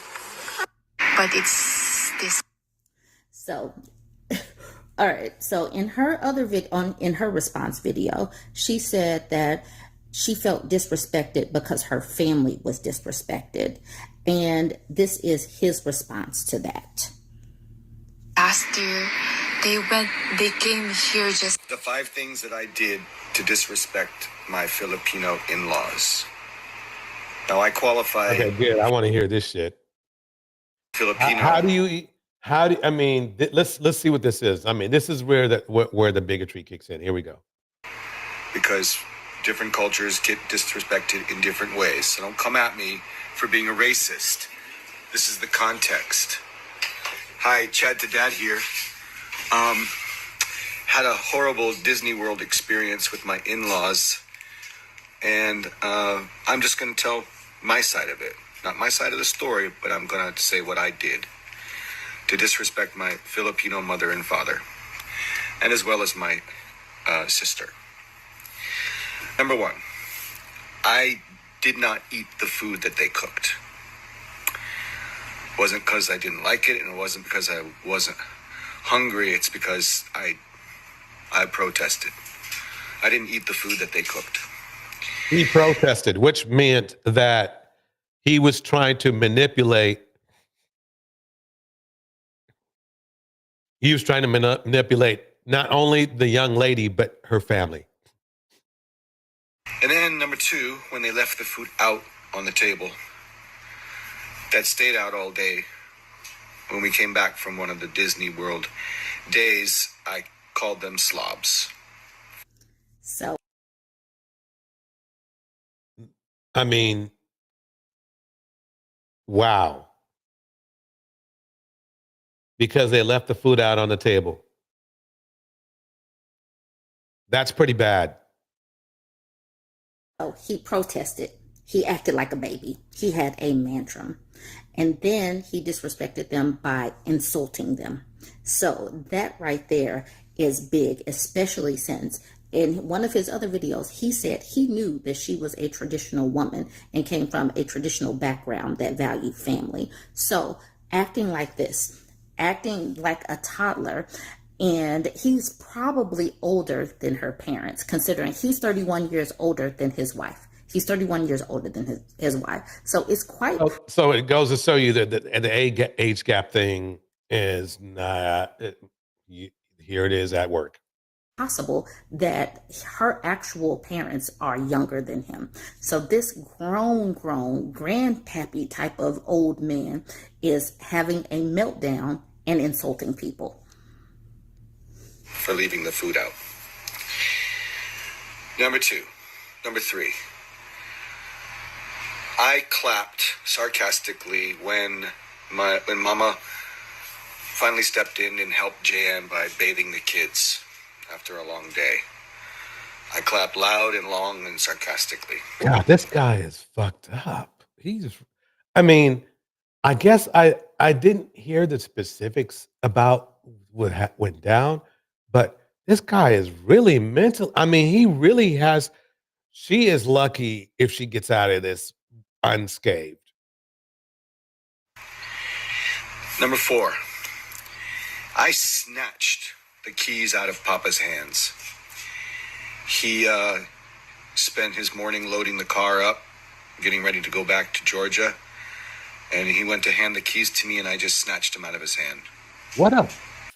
But it's this. So, all right. So in her in her response video, she said that she felt disrespected because her family was disrespected. And this is his response to that. Last year, they came here just. The 5 things that I did to disrespect my Filipino in-laws. Now I qualify. Okay, good. I want to hear this shit. Filipino. Let's see what this is. This is where the bigotry kicks in. Here we go. Because different cultures get disrespected in different ways. So don't come at me for being a racist. This is the context. Hi, Chad to Dad here. Had a horrible Disney World experience with my in-laws. And I'm just going to tell my side of it. Not my side of the story, but I'm going to say what I did to disrespect my Filipino mother and father, and as well as my sister. Number 1, I did not eat the food that they cooked. It wasn't because I didn't like it, and it wasn't because I wasn't hungry. It's because I protested. I didn't eat the food that they cooked. He protested, which meant that he was trying to manipulate. He was trying to manipulate not only the young lady, but her family. And then number 2, when they left the food out on the table, that stayed out all day. When we came back from one of the Disney World days, I called them slobs. So. Wow. Because they left the food out on the table. That's pretty bad. Oh, he protested. He acted like a baby. He had a tantrum. And then he disrespected them by insulting them. So that right there is big, especially since in one of his other videos, he said he knew that she was a traditional woman and came from a traditional background that valued family. So acting like this, acting like a toddler, and he's probably older than her parents, considering he's 31 years older than his wife. He's 31 years older than his wife. So it's quite... So it goes to show you that the age gap thing is not... Here it is at work. Possible that her actual parents are younger than him. So this grown grandpappy type of old man is having a meltdown and insulting people. For leaving the food out. Number 3. I clapped sarcastically when Mama Finally stepped in and helped JM by bathing the kids after a long day. I clapped loud and long and sarcastically. God, this guy is fucked up. I mean, I guess I didn't hear the specifics about what went down, but this guy is really mental. I mean, he really has. She is lucky if she gets out of this unscathed. Number 4, I snatched the keys out of Papa's hands. He spent his morning loading the car up, getting ready to go back to Georgia, and he went to hand the keys to me, and I just snatched them out of his hand. What a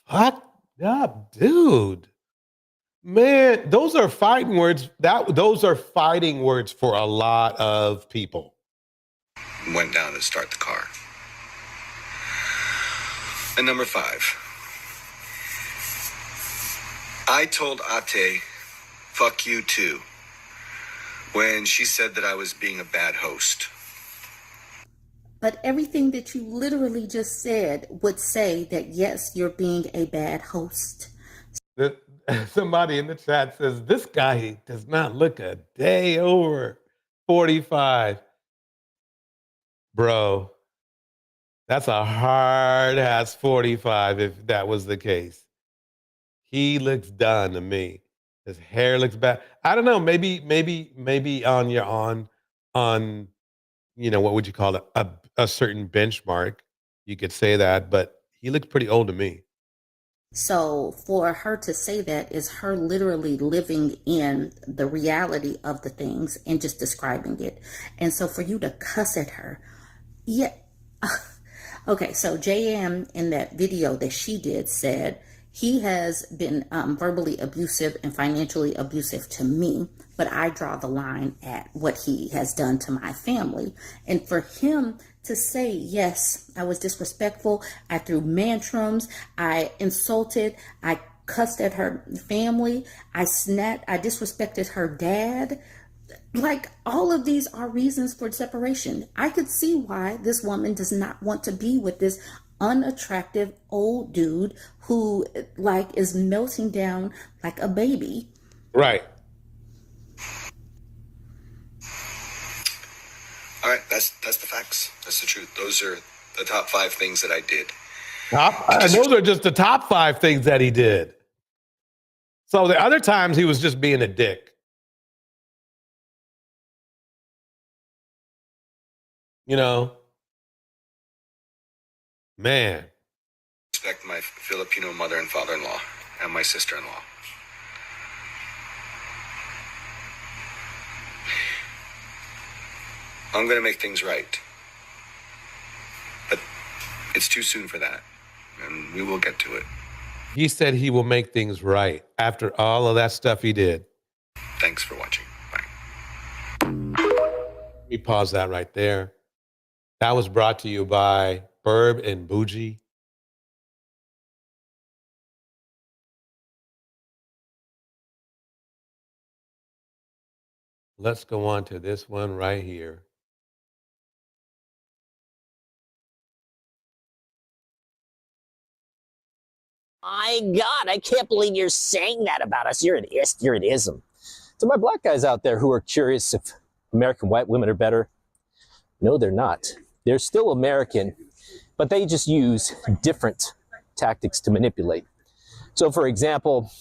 fucked up dude. Man, those are fighting words. Those are fighting words for a lot of people. Went down to start the car. And number 5, I told Ate, fuck you too, when she said that I was being a bad host. But everything that you literally just said would say that, yes, you're being a bad host. Somebody in the chat says, this guy does not look a day over 45. Bro, that's a hard ass 45 if that was the case. He looks done to me. His hair looks bad. I don't know. Maybe on what would you call it? A certain benchmark. You could say that, but he looks pretty old to me. So for her to say that is her literally living in the reality of the things and just describing it. And so for you to cuss at her, yeah. Okay, so JM in that video that she did said he has been verbally abusive and financially abusive to me, but I draw the line at what he has done to my family. And for him to say, yes, I was disrespectful, I threw tantrums, I insulted, I cussed at her family, I disrespected her dad. Like, all of these are reasons for separation. I could see why this woman does not want to be with this unattractive old dude who is melting down like a baby. Right. All right, that's the facts. That's the truth. Those are the top 5 things that I did. Those are just the top 5 things that he did. So the other times he was just being a dick. Man. Respect my Filipino mother and father-in-law and my sister-in-law. I'm going to make things right. But it's too soon for that. And we will get to it. He said he will make things right after all of that stuff he did. Thanks for watching. Bye. Let me pause that right there. That was brought to you by Burb and Bougie. Let's go on to this one right here. My God, I can't believe you're saying that about us. You're an ism. To my black guys out there who are curious if American white women are better, no, they're not. They're still American, but they just use different tactics to manipulate. So, for example,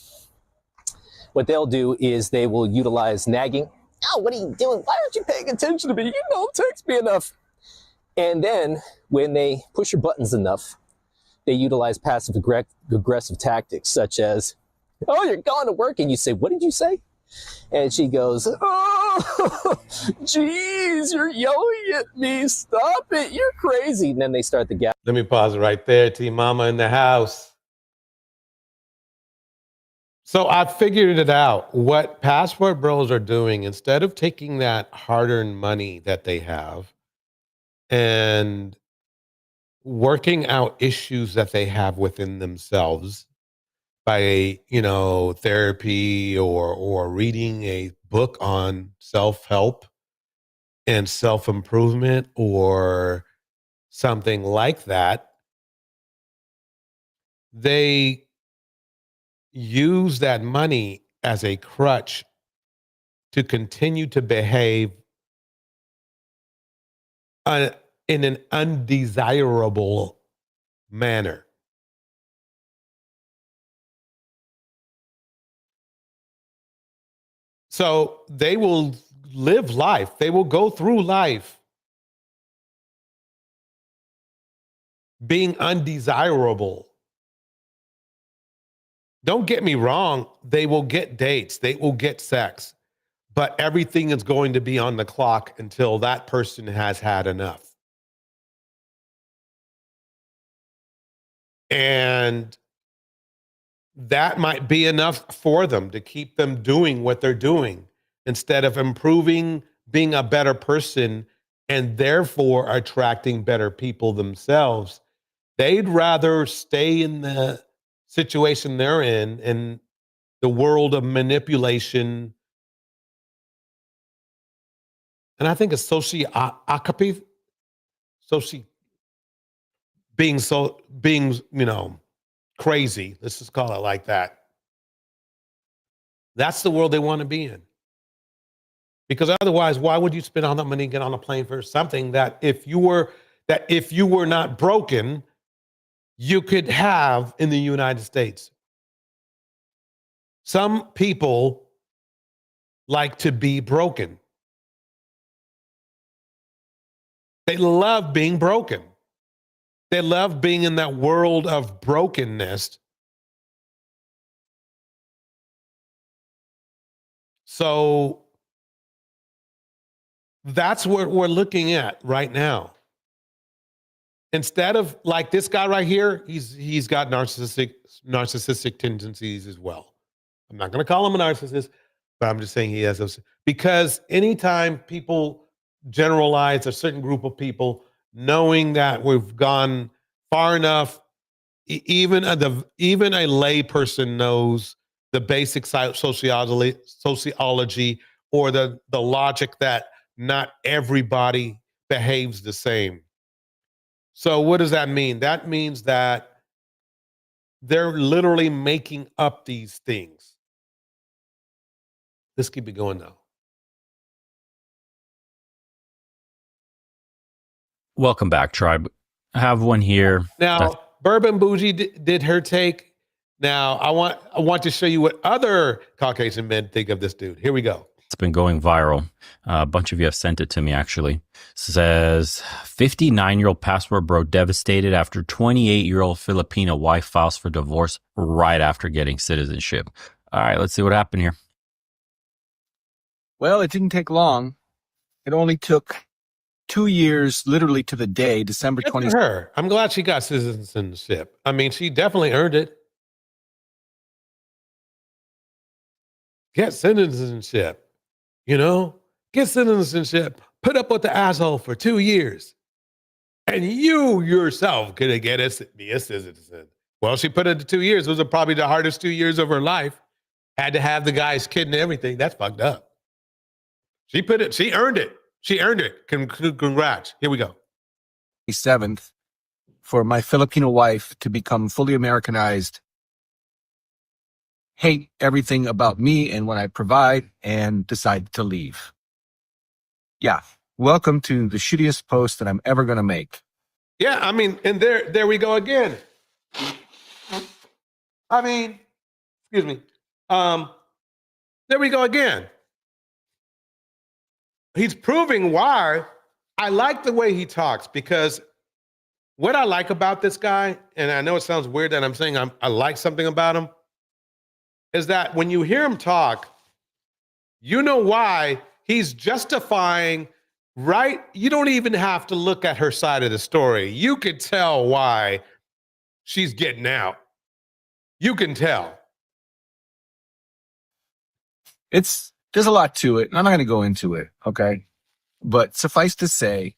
what they'll do is they will utilize nagging. Oh, what are you doing? Why aren't you paying attention to me? You don't text me enough. And then when they push your buttons enough, they utilize passive aggressive tactics such as, oh, you're going to work. And you say, what did you say? And she goes, oh, geez, you're yelling at me. Stop it. You're crazy. And then they start the gap. Let me pause it right there. Team Mama in the house. So I figured it out. What Passport Bros are doing, instead of taking that hard-earned money that they have and working out issues that they have within themselves by, therapy or reading a book on self-help and self-improvement or something like that, they use that money as a crutch to continue to behave in an undesirable manner. So they will live life. They will go through life being undesirable. Don't get me wrong. They will get dates. They will get sex. But everything is going to be on the clock until that person has had enough. And that might be enough for them to keep them doing what they're doing instead of improving, being a better person, and therefore attracting better people themselves. They'd rather stay in the situation they're in the world of manipulation. And I think it's sociopathy, being, crazy. Let's just call it like that. That's the world they want to be in. Because otherwise, why would you spend all that money and get on a plane for something that if you were not broken, you could have in the United States? Some people like to be broken. They love being broken. They love being in that world of brokenness. So that's what we're looking at right now. Instead of like this guy right here, he's got narcissistic tendencies as well. I'm not going to call him a narcissist, but I'm just saying he has those. Because anytime people generalize a certain group of people, knowing that we've gone far enough, even a lay person knows the basic sociology or the logic that not everybody behaves the same. So what does that mean? That means that they're literally making up these things. Let's keep it going now. Welcome back, Tribe. I have one here. Now, Bourbon Bougie did her take. Now, I want to show you what other Caucasian men think of this dude. Here we go. It's been going viral. A bunch of you have sent it to me, actually. Says, 59-year-old passport bro devastated after 28-year-old Filipino wife files for divorce right after getting citizenship. All right, let's see what happened here. Well, it didn't take long. It only took 2 years, literally to the day, December 20th. Her. I'm glad she got citizenship. I mean, she definitely earned it. Get citizenship. Get citizenship. Put up with the asshole for 2 years. And you yourself could be a citizen. Well, she put it to 2 years. Those are probably the hardest 2 years of her life. Had to have the guy's kid and everything. That's fucked up. She earned it. She earned it. Congrats. Here we go. 7th for my Filipino wife to become fully Americanized, hate everything about me and what I provide, and decide to leave. Yeah. Welcome to the shittiest post that I'm ever going to make. Yeah, I mean, and there we go again. I mean, excuse me. There we go again. He's proving why. I like the way he talks, because what I like about this guy, and I know it sounds weird that I'm saying I like something about him, is that when you hear him talk, you know why he's justifying, right? You don't even have to look at her side of the story. You could tell why she's getting out. You can tell. There's a lot to it, and I'm not going to go into it, okay? But suffice to say,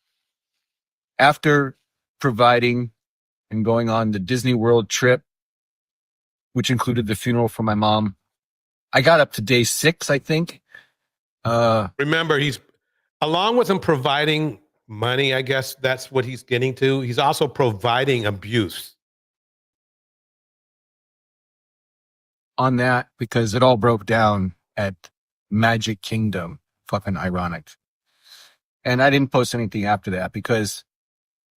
after providing and going on the Disney World trip, which included the funeral for my mom, I got up to day 6, I think. Remember, he's, along with him providing money, I guess that's what he's getting to, he's also providing abuse. on that because it all broke down at Magic Kingdom. Fucking ironic. And I didn't post anything after that because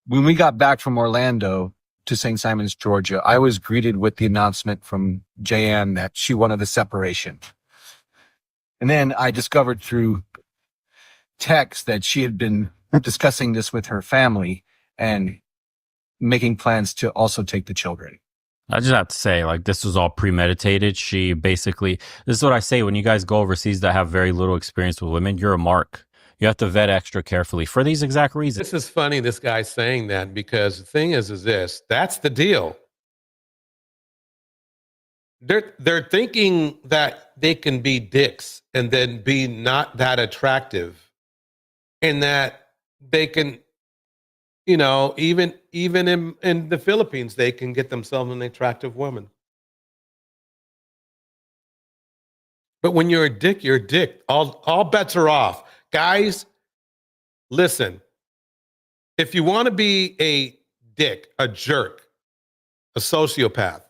when we got back from Orlando to St. Simons, Georgia, I was greeted with the announcement from Jayanne that she wanted the separation. And then I discovered through text that she had been discussing this with her family and making plans to also take the children. I just have to say, like, this was all premeditated. She basically, this is what I say when you guys go overseas that have very little experience with women, you're a mark. You have to vet extra carefully for these exact reasons. This is funny, this guy saying that, because the thing is this, that's the deal. They're thinking that they can be dicks and then be not that attractive, and that they can, you know, even in the Philippines, they can get themselves an attractive woman. But when you're a dick, you're a dick. All bets are off. Guys, listen. If you want to be a dick, a jerk, a sociopath,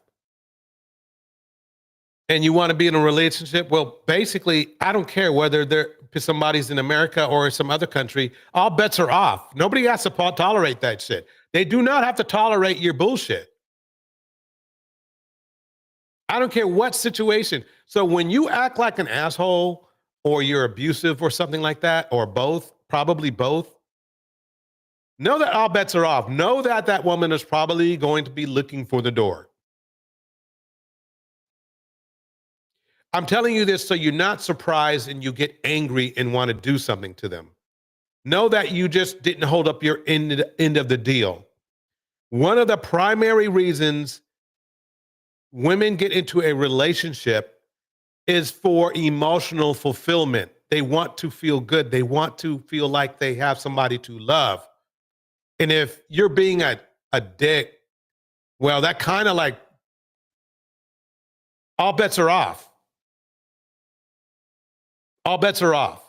and you want to be in a relationship, well, basically, I don't care whether somebody's in America or some other country, all bets are off. Nobody has to tolerate that shit. They do not have to tolerate your bullshit. I don't care what situation. So when you act like an asshole or you're abusive or something like that, or both, probably both, know that all bets are off. Know that that woman is probably going to be looking for the door. I'm telling you this so you're not surprised and you get angry and want to do something to them. Know that you just didn't hold up your end of the deal. One of the primary reasons women get into a relationship is for emotional fulfillment. They want to feel good. They want to feel like they have somebody to love. And if you're being a dick, well, that kind of like, all bets are off. All bets are off.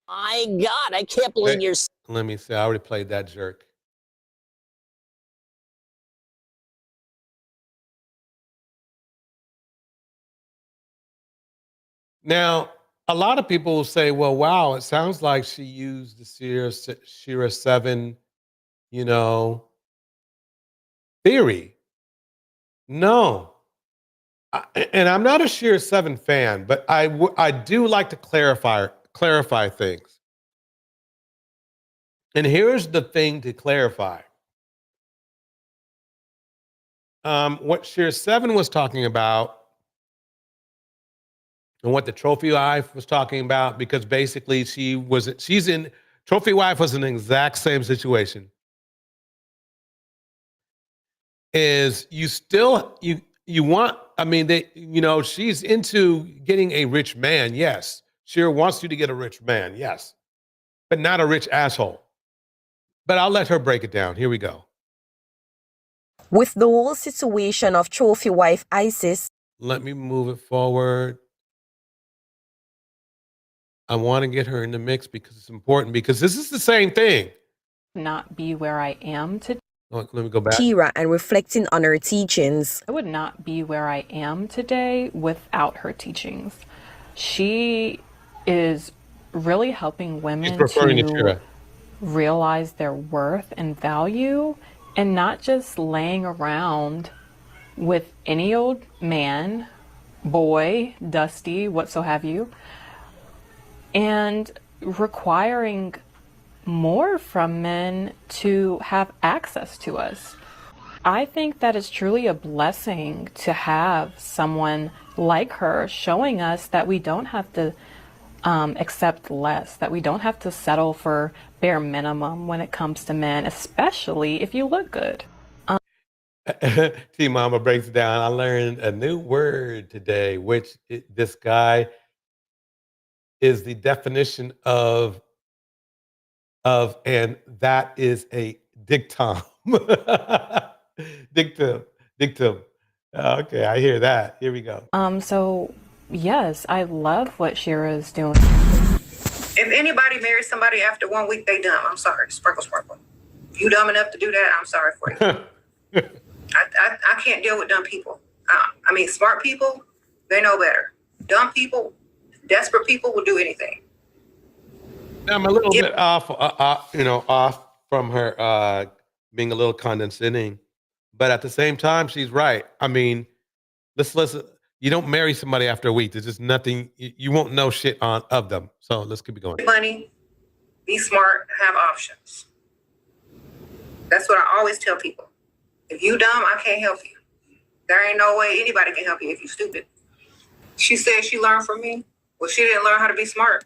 My God, I can't believe you're... Let me see. I already played that jerk. Now, a lot of people will say, well, wow, it sounds like she used the Shira 7, you know, theory. No. And I'm not a Shira 7 fan, but I do like to clarify things. And here's the thing to clarify. What Shira 7 was talking about and what the trophy wife was talking about, because basically trophy wife was in the exact same situation. Is you still, you want, I mean, she's into getting a rich man. Yes. Shira wants you to get a rich man. Yes. But not a rich asshole. But I'll let her break it down. Here we go. With the whole situation of trophy wife Isis. Let me move it forward. I want to get her in the mix because it's important, because this is the same thing. Not be where I am today. Oh, let me go back. Kira, and reflecting on her teachings. I would not be where I am today without her teachings. She is really helping women to realize their worth and value, and not just laying around with any old man, boy, dusty, what so have you, and requiring more from men to have access to us. I think that is truly a blessing to have someone like her showing us that we don't have to accept less, that we don't have to settle for bare minimum when it comes to men, especially if you look good. T Mama breaks it down. I learned a new word today, which this guy is the definition of, and that is a dictum. Dictum. Okay, I hear that. Here we go. So yes, I love what Shira is doing. If anybody marries somebody after 1 week, they dumb. I'm sorry. Sparkle. If you dumb enough to do that, I'm sorry for you. I can't deal with dumb people. I mean, smart people, they know better. Dumb people, desperate people will do anything. I'm a little bit off, off from her being a little condescending, but at the same time, she's right. I mean, let's listen. You don't marry somebody after a week. There's just nothing. You won't know shit of them. So let's keep it going. Money, be smart, have options. That's what I always tell people. If you dumb, I can't help you. There ain't no way anybody can help you if you stupid. She said she learned from me. Well, she didn't learn how to be smart.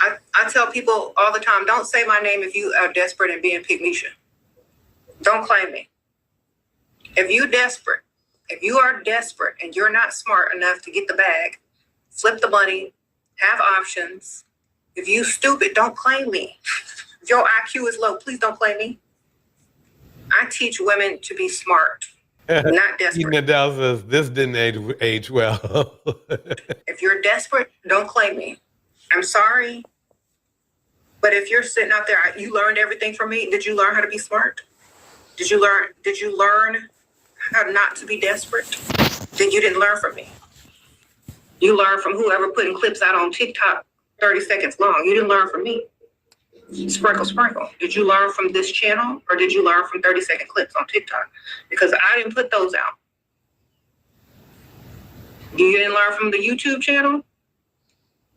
I tell people all the time, don't say my name if you are desperate and being pygmisha. Don't claim me. If you are desperate and you're not smart enough to get the bag, flip the money, have options. If you stupid, don't claim me. If your IQ is low, please don't claim me. I teach women to be smart, not desperate. Nadal says this didn't age well. If you're desperate, don't claim me. I'm sorry. But if you're sitting out there, you learned everything from me. Did you learn how to be smart? Did you learn how not to be desperate? Then you didn't learn from me. You learned from whoever putting clips out on TikTok 30 seconds long. You didn't learn from me. Sprinkle, sprinkle. Did you learn from this channel or did you learn from 30-second clips on TikTok? Because I didn't put those out. You didn't learn from the YouTube channel?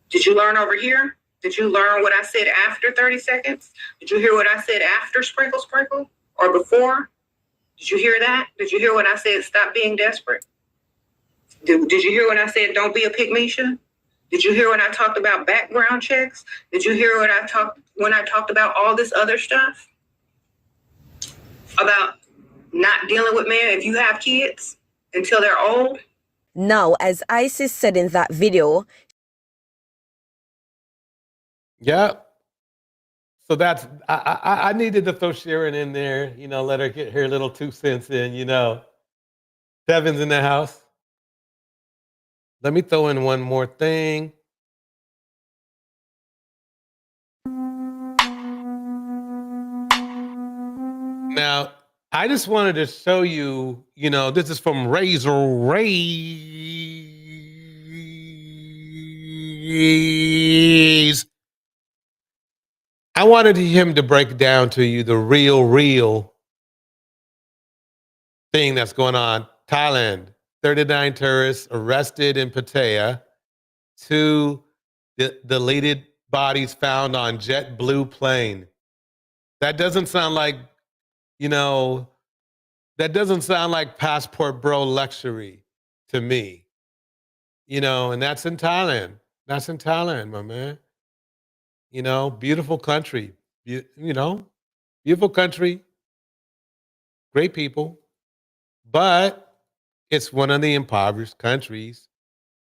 Did you learn over here? Did you learn what I said after 30 seconds? Did you hear what I said after sprinkle, sprinkle? Or before? Did you hear that? Did you hear when I said stop being desperate? Did you hear when I said don't be a pygmisha? Did you hear when I talked about background checks? Did you hear when I talked about all this other stuff? About not dealing with men if you have kids until they're old? Now, as Icy said in that video, yeah. So that's I needed to throw Sharon in there, let her get her little 2 cents in, Devin's in the house. Let me throw in one more thing. Now, I just wanted to show you, this is from Razor Rays. I wanted him to break down to you the real thing that's going on. Thailand, 39 tourists arrested in Pattaya. 2 deleted bodies found on JetBlue plane. That doesn't sound like, that doesn't sound like passport bro luxury to me. And that's in Thailand. That's in Thailand, my man. Beautiful country. Beautiful country. Great people. But it's one of the impoverished countries.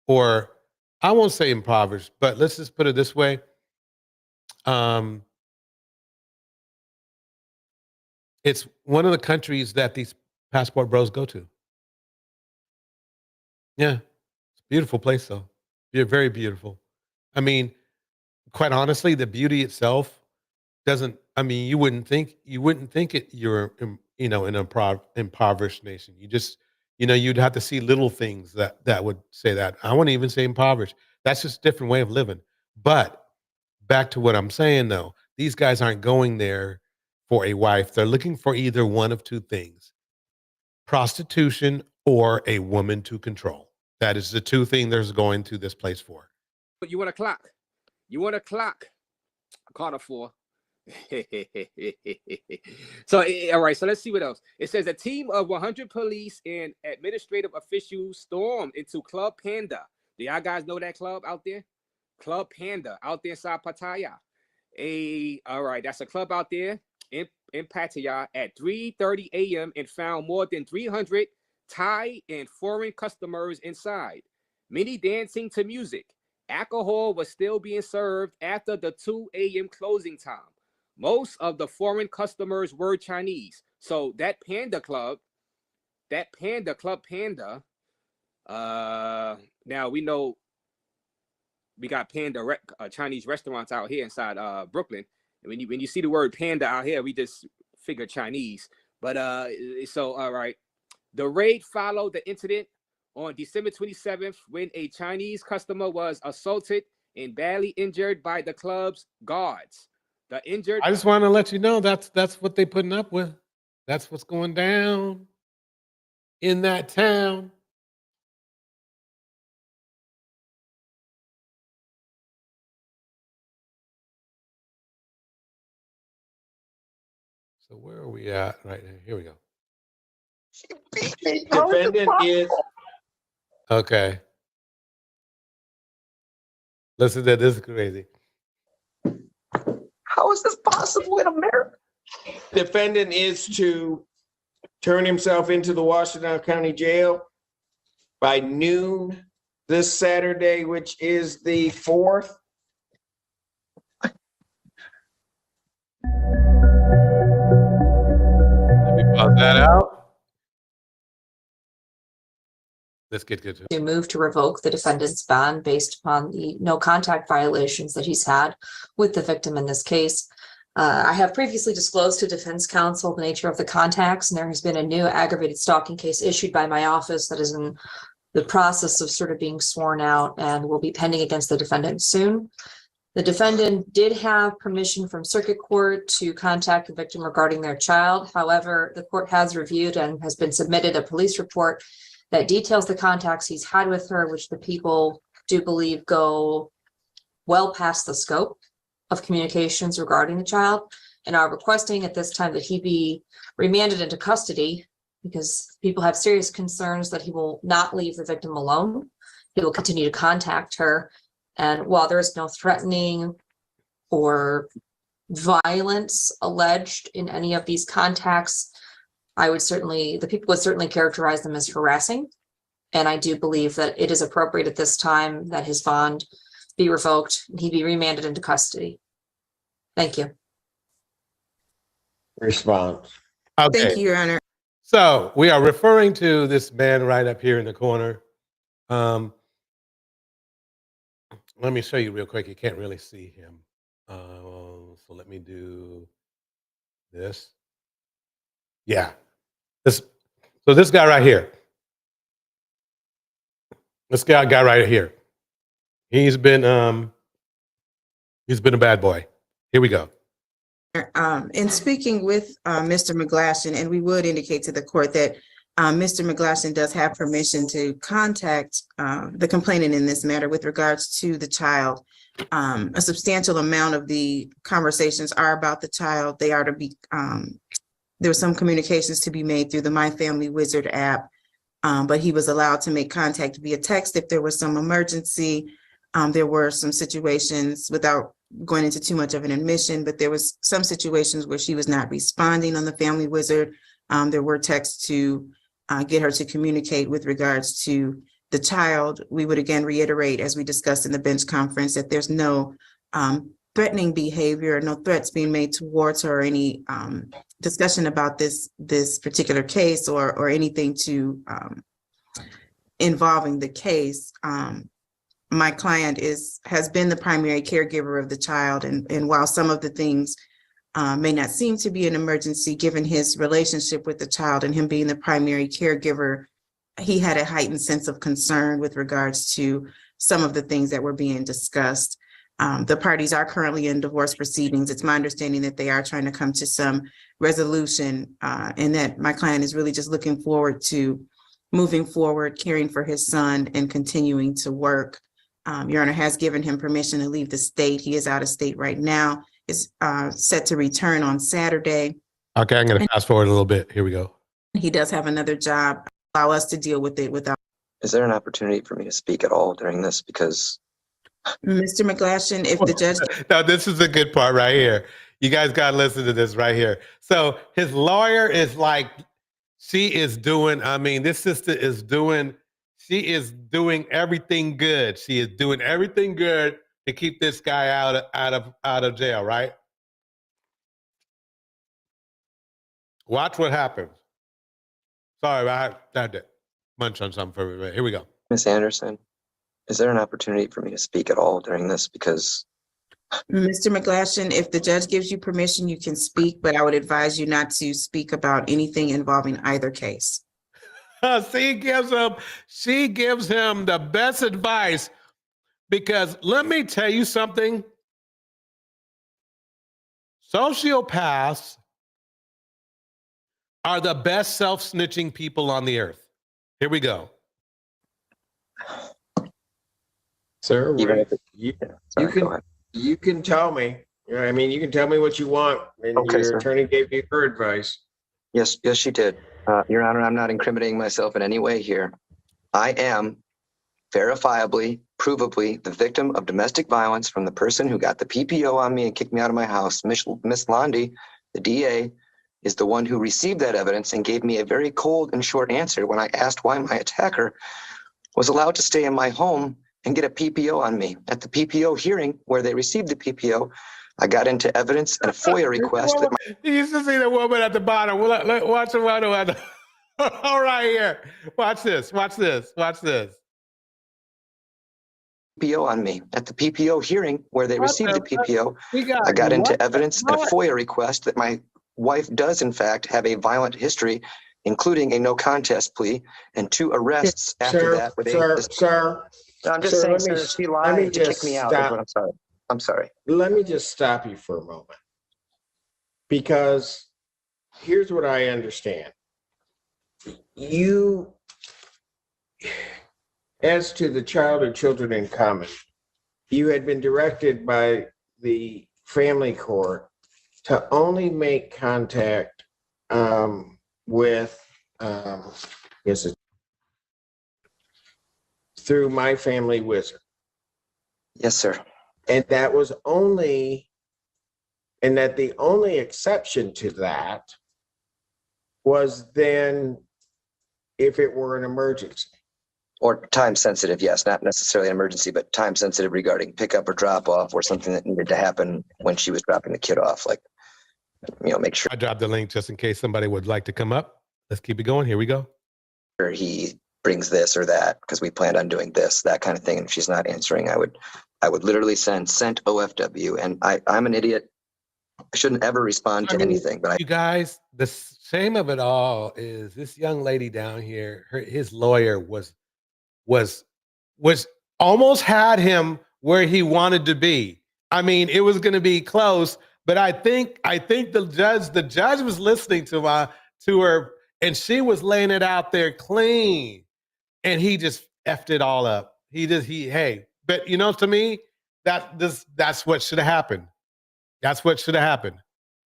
Or I won't say impoverished, but let's just put it this way. It's one of the countries that these passport bros go to. Yeah. It's a beautiful place though. Very beautiful. I mean, quite honestly, the beauty itself doesn't, you wouldn't think it you're in an impoverished nation. You just, you'd have to see little things that would say that. I wouldn't even say impoverished. That's just a different way of living. But back to what I'm saying though, these guys aren't going there for a wife. They're looking for either one of 2 things: prostitution or a woman to control. That is the 2 things they're going to this place for. But you want a clock? You want a clock? Carter 4. So, all right. So let's see what else. It says a team of 100 police and administrative officials stormed into Club Panda. Do y'all guys know that club out there? Club Panda out there inside Pattaya. All right. That's a club out there in Pattaya at 3:30 a.m. and found more than 300 Thai and foreign customers inside. Many dancing to music. Alcohol was still being served after the 2 a.m. closing time. Most of the foreign customers were Chinese. So that Club Panda, now we know we got Panda Chinese restaurants out here inside Brooklyn. When you see the word panda out here, we just figure Chinese. But so all right. The raid followed the incident on December 27th when a Chinese customer was assaulted and badly injured by the club's guards. The injured. I just want to let you know that's what they putting up with. That's what's going down in that town. So where are we at right now? Here we go. Defendant is Okay. Listen to this is crazy. How is this possible in America? Defendant is to turn himself into the Washington County Jail by noon this Saturday, which is the 4th. Let me pause that out. Let's get to it. To move to revoke the defendant's bond based upon the no contact violations that he's had with the victim in this case. I have previously disclosed to defense counsel the nature of the contacts, and there has been a new aggravated stalking case issued by my office that is in the process of sort of being sworn out and will be pending against the defendant soon. The defendant did have permission from circuit court to contact the victim regarding their child. However, the court has reviewed and has been submitted a police report that details the contacts he's had with her, which the people do believe go well past the scope of communications regarding the child, and are requesting at this time that he be remanded into custody because people have serious concerns that he will not leave the victim alone. He will continue to contact her. And while there is no threatening or violence alleged in any of these contacts, the people would certainly characterize them as harassing. And I do believe that it is appropriate at this time that his bond be revoked and he be remanded into custody. Thank you. Response. Okay. Thank you, Your Honor. So we are referring to this man right up here in the corner. Let me show you real quick. You can't really see him. So let me do this. Yeah. So this guy right here. This guy right here. He's been a bad boy. Here we go. In speaking with Mr. McGlashan, and we would indicate to the court that Mr. McGlashan does have permission to contact the complainant in this matter with regards to the child. A substantial amount of the conversations are about the child. They are to be, there were some communications to be made through the My Family Wizard app, but he was allowed to make contact via text if there was some emergency. There were some situations, without going into too much of an admission, but there was some situations where she was not responding on the Family Wizard. There were texts to get her to communicate with regards to the child. We would again reiterate, as we discussed in the bench conference, that there's no threatening behavior, no threats being made towards her, or any discussion about this particular case or anything to involving the case. My client has been the primary caregiver of the child, and while some of the things may not seem to be an emergency, given his relationship with the child and him being the primary caregiver, he had a heightened sense of concern with regards to some of the things that were being discussed. The parties are currently in divorce proceedings. It's my understanding that they are trying to come to some resolution, and that my client is really just looking forward to moving forward, caring for his son, and continuing to work. Your Honor has given him permission to leave the state. He is out of state right now. Is set to return on Saturday. Okay, I'm going to fast forward a little bit. Here we go. He does have another job. Allow us to deal with it without. Is there an opportunity for me to speak at all during this? Because Mr. McGlashan, if the judge. Now, this is the good part right here. You guys got to listen to this right here. So his lawyer is like, this sister is doing everything good. She is doing everything good to keep this guy out of jail, right? Watch what happens. Sorry, I had to munch on something for everybody. Here we go. Miss Anderson, is there an opportunity for me to speak at all during this? Because Mr. McGlashan, if the judge gives you permission, you can speak, but I would advise you not to speak about anything involving either case. she gives him the best advice, because let me tell you something. Sociopaths are the best self-snitching people on the earth. Here we go. Sir, Even if you can tell me. I mean, you can tell me what you want, and Okay, your sir. attorney gave you her advice. Yes, she did. Your Honor, I'm not incriminating myself in any way here. I am verifiably, provably the victim of domestic violence from the person who got the PPO on me and kicked me out of my house. Miss Landy, the DA, is the one who received that evidence and gave me a very cold and short answer when I asked why my attacker was allowed to stay in my home and get a PPO on me. At the PPO hearing where they received the PPO, I got into evidence and a FOIA request that my You used to see the woman at the bottom. Watch the one at the all right here. Watch this. PPO on me. At the PPO hearing where they received the PPO, I got into evidence and a FOIA request that my wife does in fact have a violent history, including a no contest plea and 2 arrests after that. Sir, I'm just saying, sir, she lied to kick me out. Is what I'm sorry. Let me just stop you for a moment, because here's what I understand. You, as to the child or children in common, you had been directed by the family court to only make contact with through My Family Wizard. Yes, sir. And that was only, and that the only exception to that was then if it were an emergency. Or time sensitive, yes, not necessarily an emergency, but time sensitive regarding pickup or drop off or something that needed to happen when she was dropping the kid off. Like, make sure. I dropped the link just in case somebody would like to come up. Let's keep it going. Here we go. He brings this or that because we planned on doing this, that kind of thing. And if she's not answering, I would literally sent OFW. And I'm an idiot. I shouldn't ever respond to anything. But you guys, the shame of it all is this young lady down here. His lawyer was almost had him where he wanted to be. I mean, it was going to be close, but I think the judge was listening to her, and she was laying it out there clean, and he just effed it all up. But to me, that's what should have happened. That's what should have happened.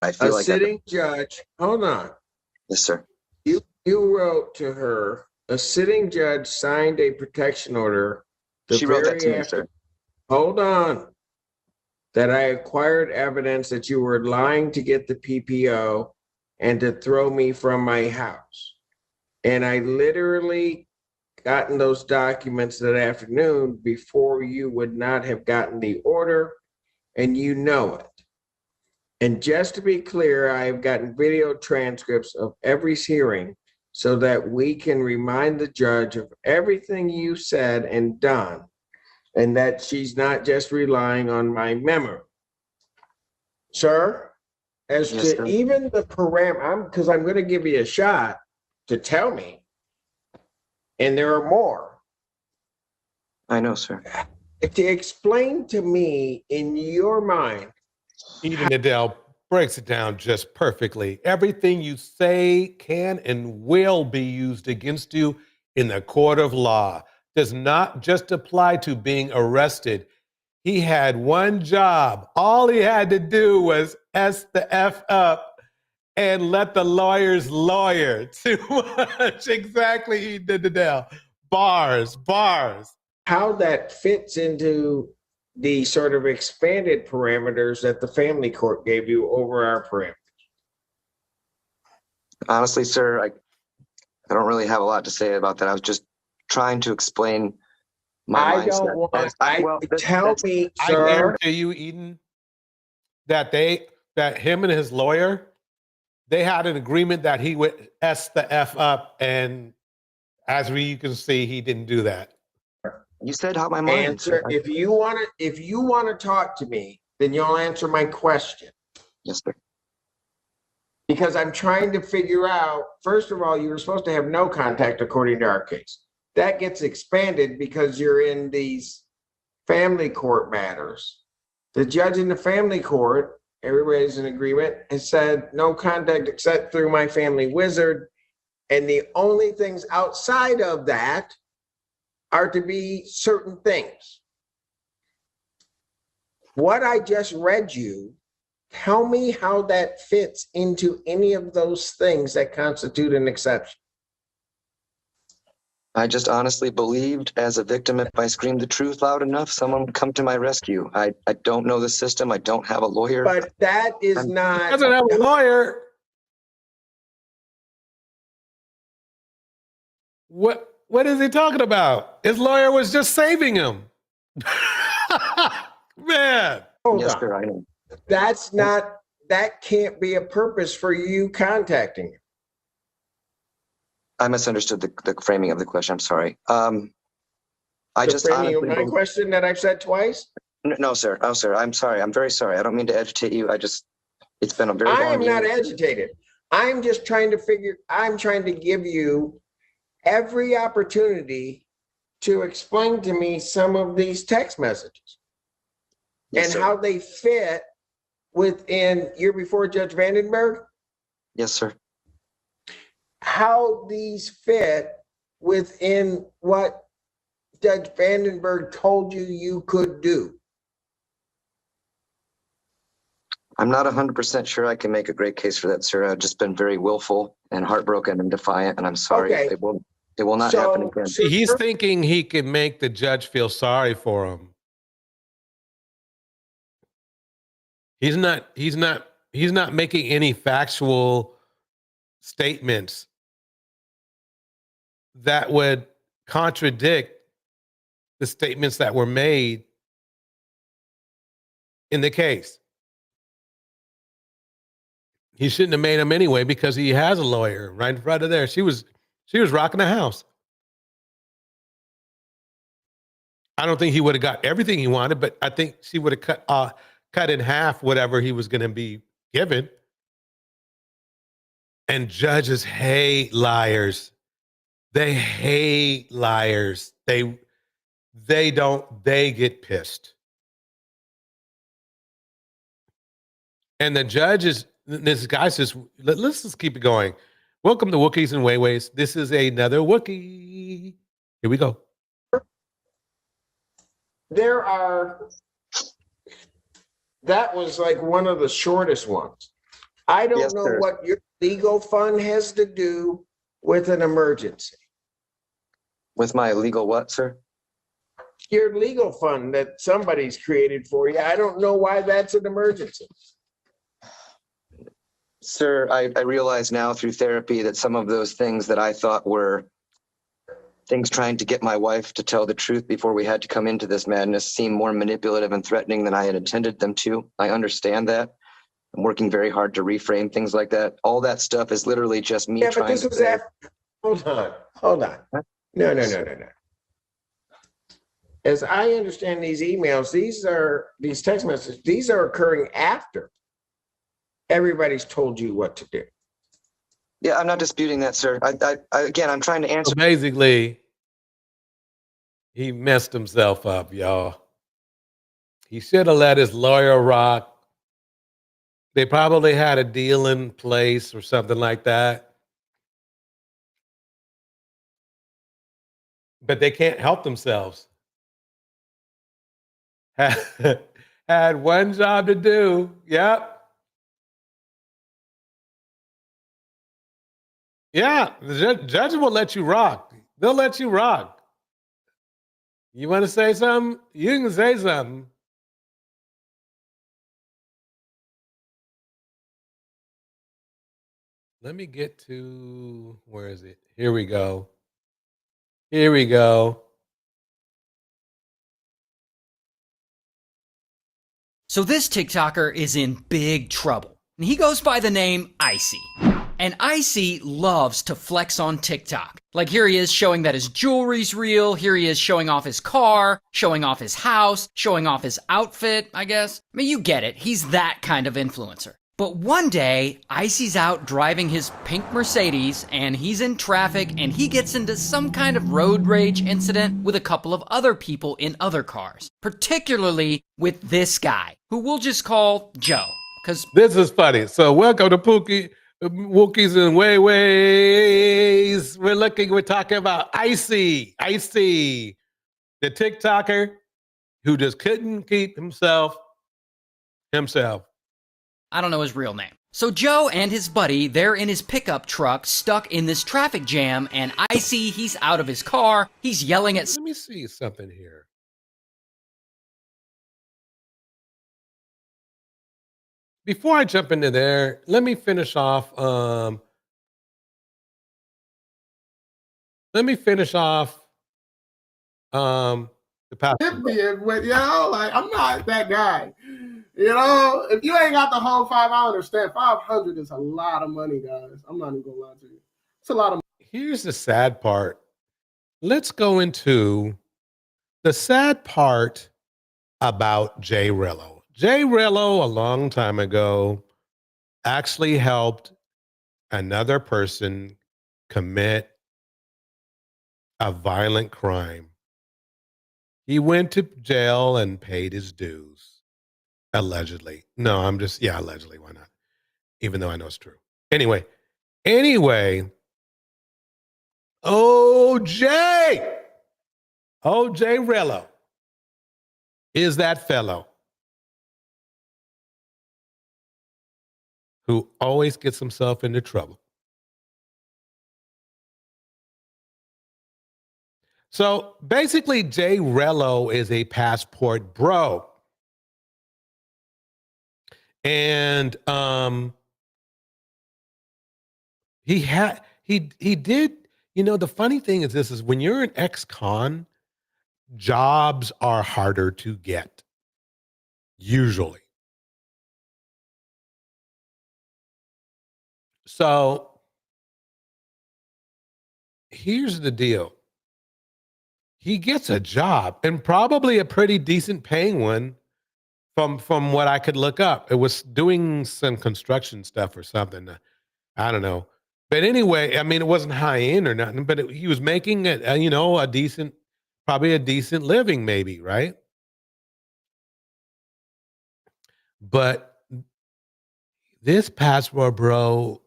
I feel like sitting judge. Hold on. Yes, sir. You wrote to her. A sitting judge signed a protection order. She wrote that to me, sir. Hold on. That I acquired evidence that you were lying to get the PPO and to throw me from my house. And I literally gotten those documents that afternoon before you would not have gotten the order, and you know it. And just to be clear, I have gotten video transcripts of every hearing so that we can remind the judge of everything you said and done, and that she's not just relying on my memory. Sir, even the parameter, because I'm going to give you a shot to tell me, and there are more. I know, sir. To explain to me in your mind. Even Adele breaks it down just perfectly. Everything you say can and will be used against you in the court of law. Does not just apply to being arrested. He had one job. All he had to do was S the F up and let the lawyers lawyer. Too much. Exactly, he did Adele. Bars. How that fits into the sort of expanded parameters that the family court gave you over our parameters? Honestly, sir, I don't really have a lot to say about that. I was just trying to explain my mindset. Tell me, I sir. guarantee you, Eden, that him and his lawyer, they had an agreement that he would S the F up, and as you can see, he didn't do that. You said how my mind. Answer. If you want to talk to me, then you'll answer my question. Yes, sir. Because I'm trying to figure out, first of all, you were supposed to have no contact according to our case. That gets expanded because you're in these family court matters. The judge in the family court, everybody's in agreement, has said no contact except through my family wizard. And the only things outside of that are to be certain things. What I just read you, tell me how that fits into any of those things that constitute an exception. I just honestly believed as a victim, if I screamed the truth loud enough, someone would come to my rescue. I don't know the system. I don't have a lawyer. But that is not. He doesn't have a lawyer. What is he talking about? His lawyer was just saving him. Man. Hold on. Sir, I know. That's not, that can't be a purpose for you contacting him. I misunderstood the framing of the question. I'm sorry. I just framing of honestly my question that I've said twice? No, sir. Oh, sir. I'm sorry. I'm very sorry. I don't mean to agitate you. It's been a very long I am year. not agitated. I'm just trying to give you every opportunity to explain to me some of these text messages and how they fit within, you're before Judge Vandenberg? Yes, sir. How these fit within what Judge Vandenberg told you could do. I'm not 100% sure I can make a great case for that, sir. I've just been very willful and heartbroken and defiant, and I'm sorry. Okay. It will not happen again. He's thinking he can make the judge feel sorry for him. He's not making any factual statements that would contradict the statements that were made in the case. He shouldn't have made them anyway because he has a lawyer right in front of there. She was rocking the house. I don't think he would have got everything he wanted, but I think she would have cut in half whatever he was going to be given. And judges hate liars. They hate liars. They get pissed. And the judge this guy says, let's just keep it going. Welcome to Wookies and Wayways. This is another Wookie. Here we go. That was like one of the shortest ones. I don't know what your legal fund has to do with an emergency. With my legal what, sir? Your legal fund that somebody's created for you. I don't know why that's an emergency. Sir, I realize now through therapy that some of those things that I thought were things trying to get my wife to tell the truth before we had to come into this madness seem more manipulative and threatening than I had intended them to. I understand that. I'm working very hard to reframe things like that. All that stuff is literally just me trying to say. Hold on. No. As I understand these emails, these text messages, these are occurring after everybody's told you what to do. Yeah, I'm not disputing that, sir. Again, I'm trying to answer. So basically, he messed himself up, y'all. He should have let his lawyer rock. They probably had a deal in place or something like that. But they can't help themselves. Had one job to do. Yep. Yeah, the judge will let you rock. They'll let you rock. You want to say something? You can say something. Let me get to, where is it? Here we go. So this TikToker is in big trouble. And he goes by the name Icy. And Icy loves to flex on TikTok. Like here he is showing that his jewelry's real, here he is showing off his car, showing off his house, showing off his outfit, I guess. I mean, you get it, he's that kind of influencer. But one day, Icy's out driving his pink Mercedes, and he's in traffic, and he gets into some kind of road rage incident with a couple of other people in other cars. Particularly with this guy, who we'll just call Joe. Because this is funny. So welcome to Wookies and Ways. We're talking about Icy, the TikToker who just couldn't keep himself. I don't know his real name. So Joe and his buddy, they're in his pickup truck stuck in this traffic jam, and Icy, he's out of his car. He's yelling at... Let me see something here. Before I jump into there, let me finish off. The past. But like I'm not that guy. If you ain't got the whole 5, I understand. 500 is a lot of money, guys. I'm not even gonna lie to you. It's a lot of money. Here's the sad part. Let's go into the sad part about Jay Rello. Jay Rello, a long time ago, actually helped another person commit a violent crime. He went to jail and paid his dues. Allegedly. No, allegedly. Why not? Even though I know it's true. Anyway, OJ Rello is that fellow who always gets himself into trouble. So basically, Jay Rello is a passport bro. And he did, the funny thing is this is when you're an ex-con, jobs are harder to get. Usually. So here's the deal. He gets a job, and probably a pretty decent paying one from what I could look up. It was doing some construction stuff or something. I don't know. But anyway, I mean, it wasn't high end or nothing, but he was making probably a decent living maybe, right? But this passport bro,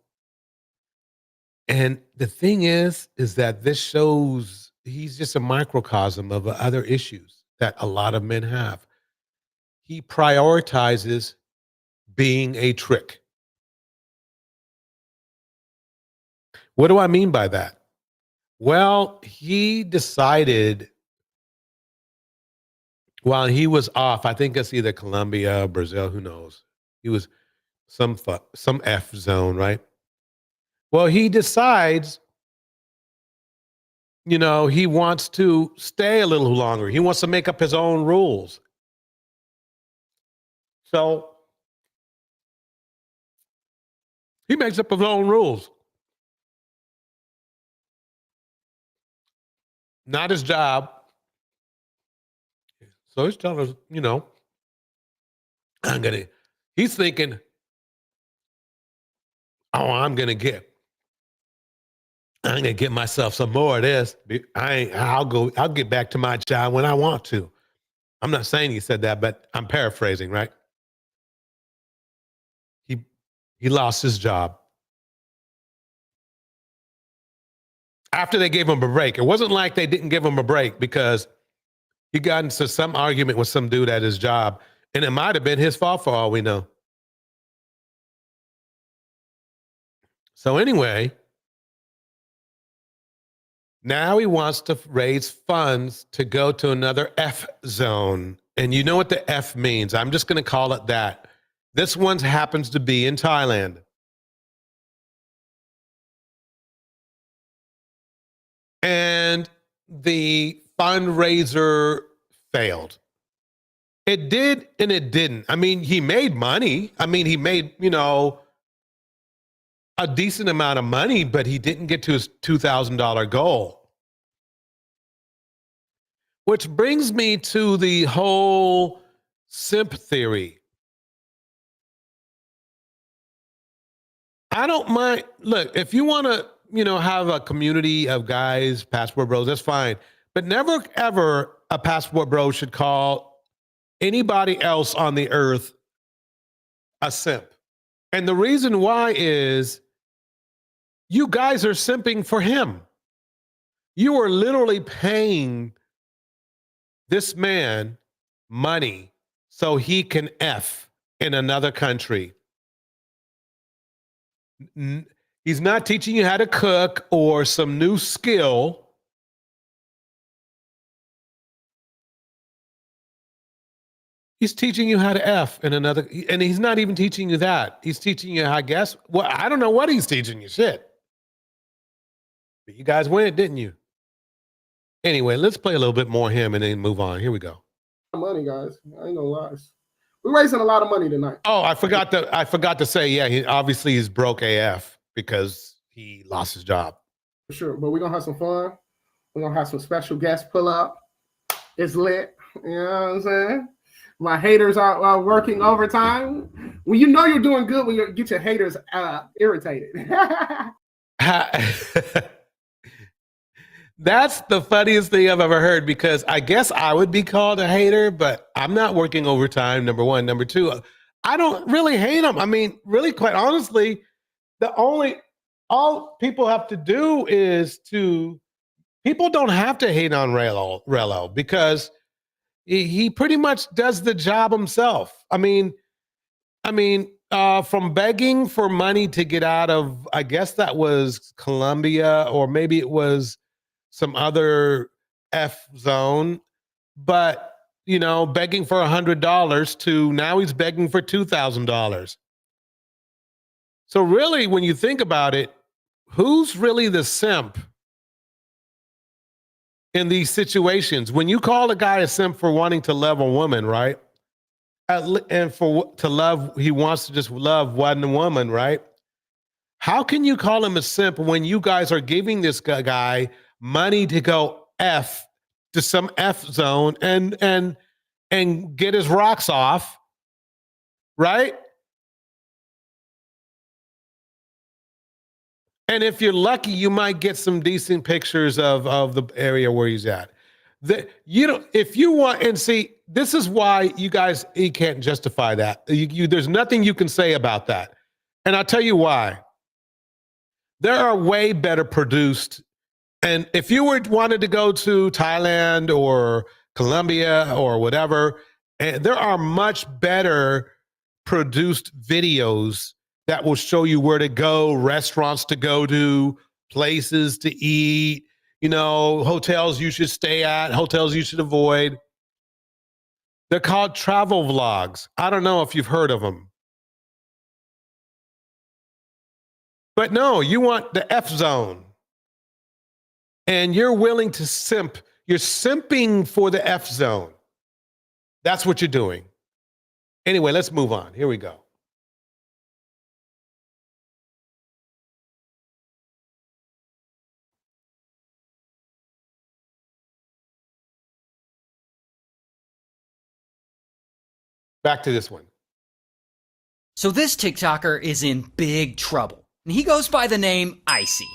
and the thing is that this shows he's just a microcosm of other issues that a lot of men have. He prioritizes being a trick. What do I mean by that? Well, he decided while he was off, I think it's either Colombia, Brazil, who knows? He was some F zone, right? Well, he decides, he wants to stay a little longer. He wants to make up his own rules. So he makes up his own rules. Not his job. So he's telling us, he's thinking, I'm gonna get myself some more of this. I'll get back to my job when I want to. I'm not saying he said that, but I'm paraphrasing, right? He lost his job after they gave him a break. It wasn't like they didn't give him a break because he got into some argument with some dude at his job, and it might have been his fault for all we know. So anyway, now he wants to raise funds to go to another F zone. And you know what the F means. I'm just going to call it that. This one happens to be in Thailand. And the fundraiser failed. It did and it didn't. I mean, he made money. I mean, he made, a decent amount of money, but he didn't get to his $2,000 goal. Which brings me to the whole simp theory. I don't mind. Look, if you want to, have a community of guys, passport bros, that's fine. But never, ever a passport bro should call anybody else on the earth a simp. And the reason why is you guys are simping for him. You are literally paying this man money so he can F in another country. He's not teaching you how to cook or some new skill. He's teaching you how to F in another, and he's not even teaching you that. He's teaching you, I guess, well, I don't know what he's teaching you, shit. But you guys went, didn't you? Anyway, let's play a little bit more him and then move on. Here we go. Money, guys. I ain't gonna lie. We're raising a lot of money tonight. Oh, I forgot to say, yeah, he's broke AF because he lost his job. For sure, but we're gonna have some fun. We're gonna have some special guests pull up. It's lit. You know what I'm saying? My haters are working overtime. When you know you're doing good, when you get your haters irritated. That's the funniest thing I've ever heard, because I guess I would be called a hater, but I'm not working overtime, number one. Number two, I don't really hate him. I mean, really, quite honestly, all people have to do is people don't have to hate on Rello because he pretty much does the job himself. I mean, from begging for money to get out of, I guess that was Colombia, or maybe it was some other F zone, but begging for $100 to now he's begging for $2,000. So really, when you think about it, who's really the simp in these situations? When you call a guy a simp for wanting to love a woman, right? And he wants to just love one woman, right? How can you call him a simp when you guys are giving this guy money to go F to some F zone and get his rocks off, right? And if you're lucky, you might get some decent pictures of the area where he's at. If you want, and see, this is why you can't justify that. There's nothing you can say about that. And I'll tell you why. There are way better produced. And if you wanted to go to Thailand or Colombia or whatever, there are much better produced videos that will show you where to go, restaurants to go to, places to eat, hotels you should stay at, hotels you should avoid. They're called travel vlogs. I don't know if you've heard of them. But no, you want the F zone. And you're willing to simp. You're simping for the F zone. That's what you're doing. Anyway, let's move on. Here we go. Back to this one. So this TikToker is in big trouble. And he goes by the name Icy.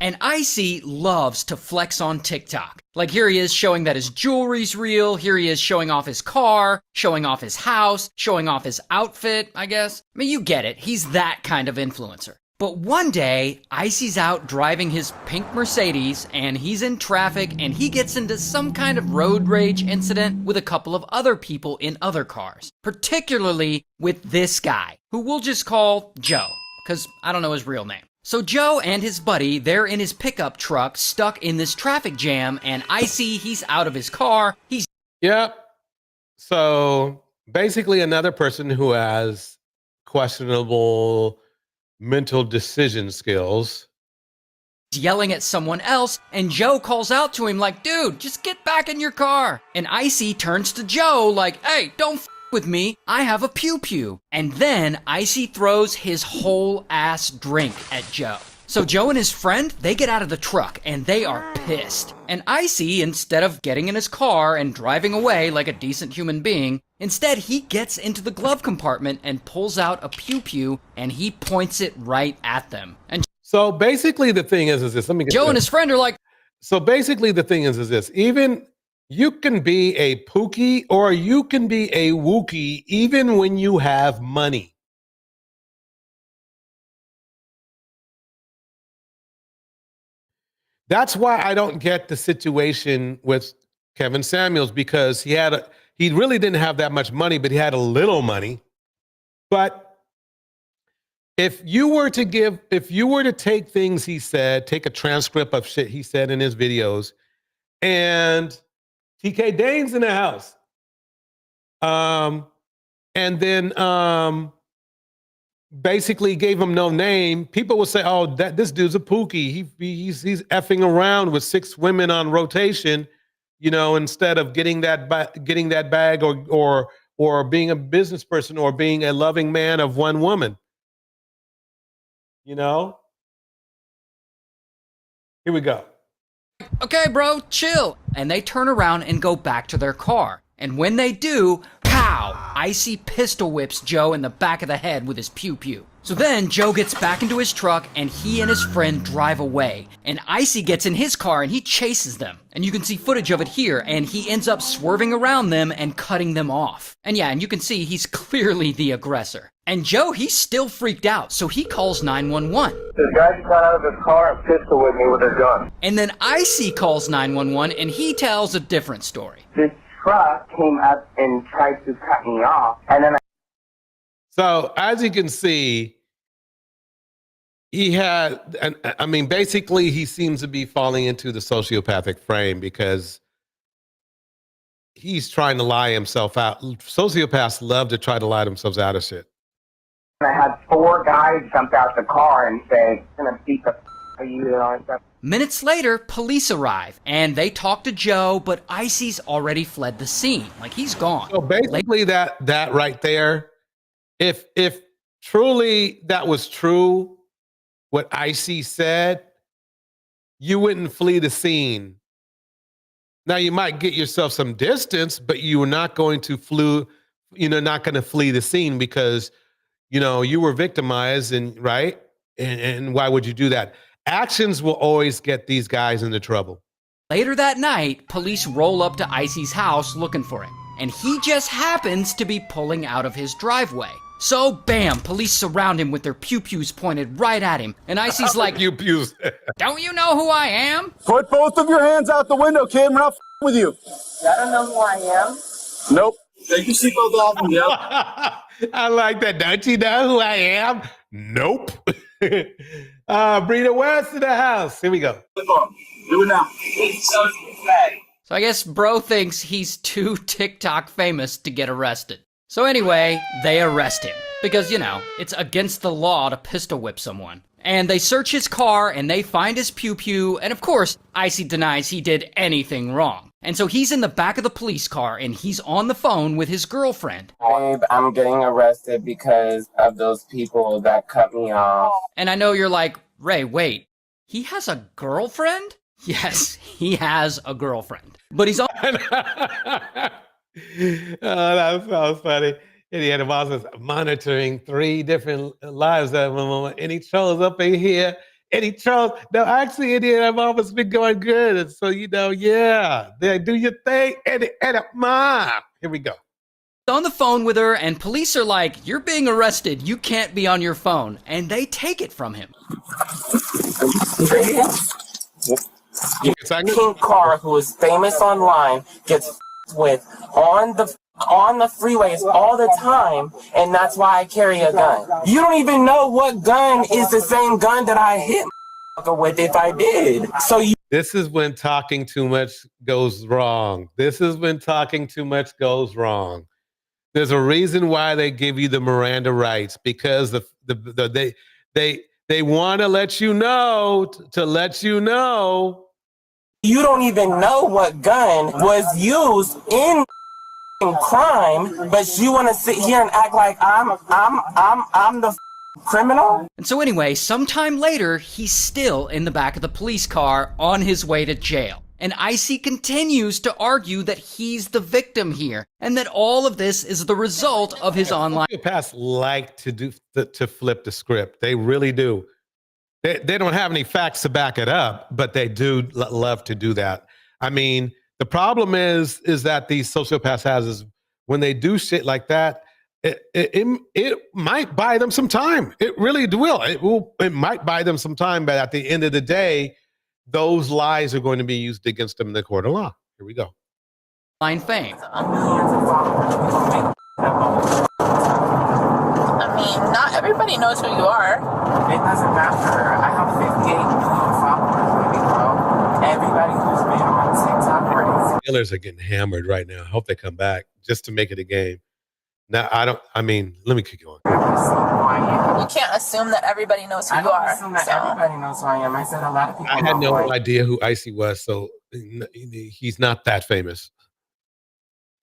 And Icy loves to flex on TikTok. Like here he is showing that his jewelry's real. Here he is showing off his car, showing off his house, showing off his outfit, I guess. I mean, you get it. He's that kind of influencer. But one day, Icy's out driving his pink Mercedes and he's in traffic and he gets into some kind of road rage incident with a couple of other people in other cars. Particularly with this guy, who we'll just call Joe, because I don't know his real name. So Joe and his buddy, they're in his pickup truck stuck in this traffic jam, and Icy, he's out of his car. Yep. So basically another person who has questionable mental decision skills. Yelling at someone else, and Joe calls out to him like, dude, just get back in your car. And Icy turns to Joe like, hey, don't with me, I have a pew-pew. And then Icy throws his whole ass drink at Joe. So Joe and his friend, they get out of the truck and they are pissed. And Icy, instead of getting in his car and driving away like a decent human being, instead he gets into the glove compartment and pulls out a pew-pew and he points it right at them. And so basically the thing is this. Let me get Joe this. and his friend are like, so basically the thing is this. Even you can be a Pookie or you can be a Wookie even when you have money. That's why I don't get the situation with Kevin Samuels, because he really didn't have that much money, but he had a little money. But if you were to take things he said, take a transcript of shit he said in his videos, and TK Dane's in the house, and then basically gave him no name, people would say, "Oh, this dude's a Pookie. He's effing around with 6 women on rotation, instead of getting that bag or being a business person or being a loving man of one woman." Here we go. "Okay, bro, chill." And they turn around and go back to their car. And when they do, pow! Icy pistol whips Joe in the back of the head with his pew-pew. So then Joe gets back into his truck and he and his friend drive away. And Icy gets in his car and he chases them. And you can see footage of it here, and he ends up swerving around them and cutting them off. And yeah, and you can see he's clearly the aggressor. And Joe, he's still freaked out, so he calls 911. This guy got out of his car and pistol with me with a gun. And then Icy calls 911 and he tells a different story. This truck came up and tried to cut me off, and then So as you can see, basically he seems to be falling into the sociopathic frame because he's trying to lie himself out. Sociopaths love to try to lie themselves out of shit. I had 4 guys jump out the car and say, "I'm gonna beat the f*** out of you," and stuff. Minutes later, police arrive, and they talk to Joe, but Icy's already fled the scene. Like, he's gone. So basically that right there, if truly that was true, what Icy said, you wouldn't flee the scene. Now you might get yourself some distance, but you were not going to flee the scene because, you were victimized, right? And why would you do that? Actions will always get these guys into trouble. Later that night, police roll up to Icy's house looking for him, and he just happens to be pulling out of his driveway. So, bam, police surround him with their pew-pews pointed right at him, and Icy's like, pew-pews. "Don't you know who I am?" Put both of your hands out the window, kid. We're not with you. I don't know who I am. Nope. Take your seatbelt off and get out. I like that. Don't you know who I am? Nope. Bring the words to the house. Here we go. Do it now. So I guess bro thinks he's too TikTok famous to get arrested. So anyway, they arrest him. Because, it's against the law to pistol whip someone. And they search his car and they find his pew-pew, and of course, Icy denies he did anything wrong. And so he's in the back of the police car and he's on the phone with his girlfriend. "Babe, I'm getting arrested because of those people that cut me off." And I know you're like, "Ray, wait, he has a girlfriend?" Yes, he has a girlfriend. But he's on... Oh, that sounds funny. And he had him also monitoring 3 different lives at one moment. And he chose up in here. And he chose, no, actually, Indiana, I've always been going good. And so, yeah, they do your thing. And mom. Here we go. On the phone with her, and police are like, "You're being arrested. You can't be on your phone." And they take it from him. Pink car who is famous online gets with on the freeways all the time, and that's why I carry a gun. You don't even know what gun is the same gun that I hit with if I did. So this is when talking too much goes wrong. This is when talking too much goes wrong. There's a reason why they give you the Miranda rights, because they want to let you know you don't even know what gun was used in crime, but you want to sit here and act like I'm the criminal? And so anyway, sometime later, he's still in the back of the police car on his way to jail. And Icy continues to argue that he's the victim here, and that all of this is the result of his online. Sociopaths like to flip the script. They really do. They don't have any facts to back it up, but they do love to do that. I mean, the problem is that these sociopaths has is when they do shit like that, it might buy them some time. It really will. It might buy them some time, but at the end of the day, those lies are going to be used against them in the court of law. Here we go. Line fame. I mean, not everybody knows who you are. It doesn't matter. I have 58 million followers, baby girl. Everybody who's been on TikTok. Steelers are getting hammered right now. I hope they come back just to make it a game. Now, let me keep going. You can't assume that everybody knows who you are. I assume that everybody knows who I am. I said a lot of people. I had no idea who Icy was, so he's not that famous.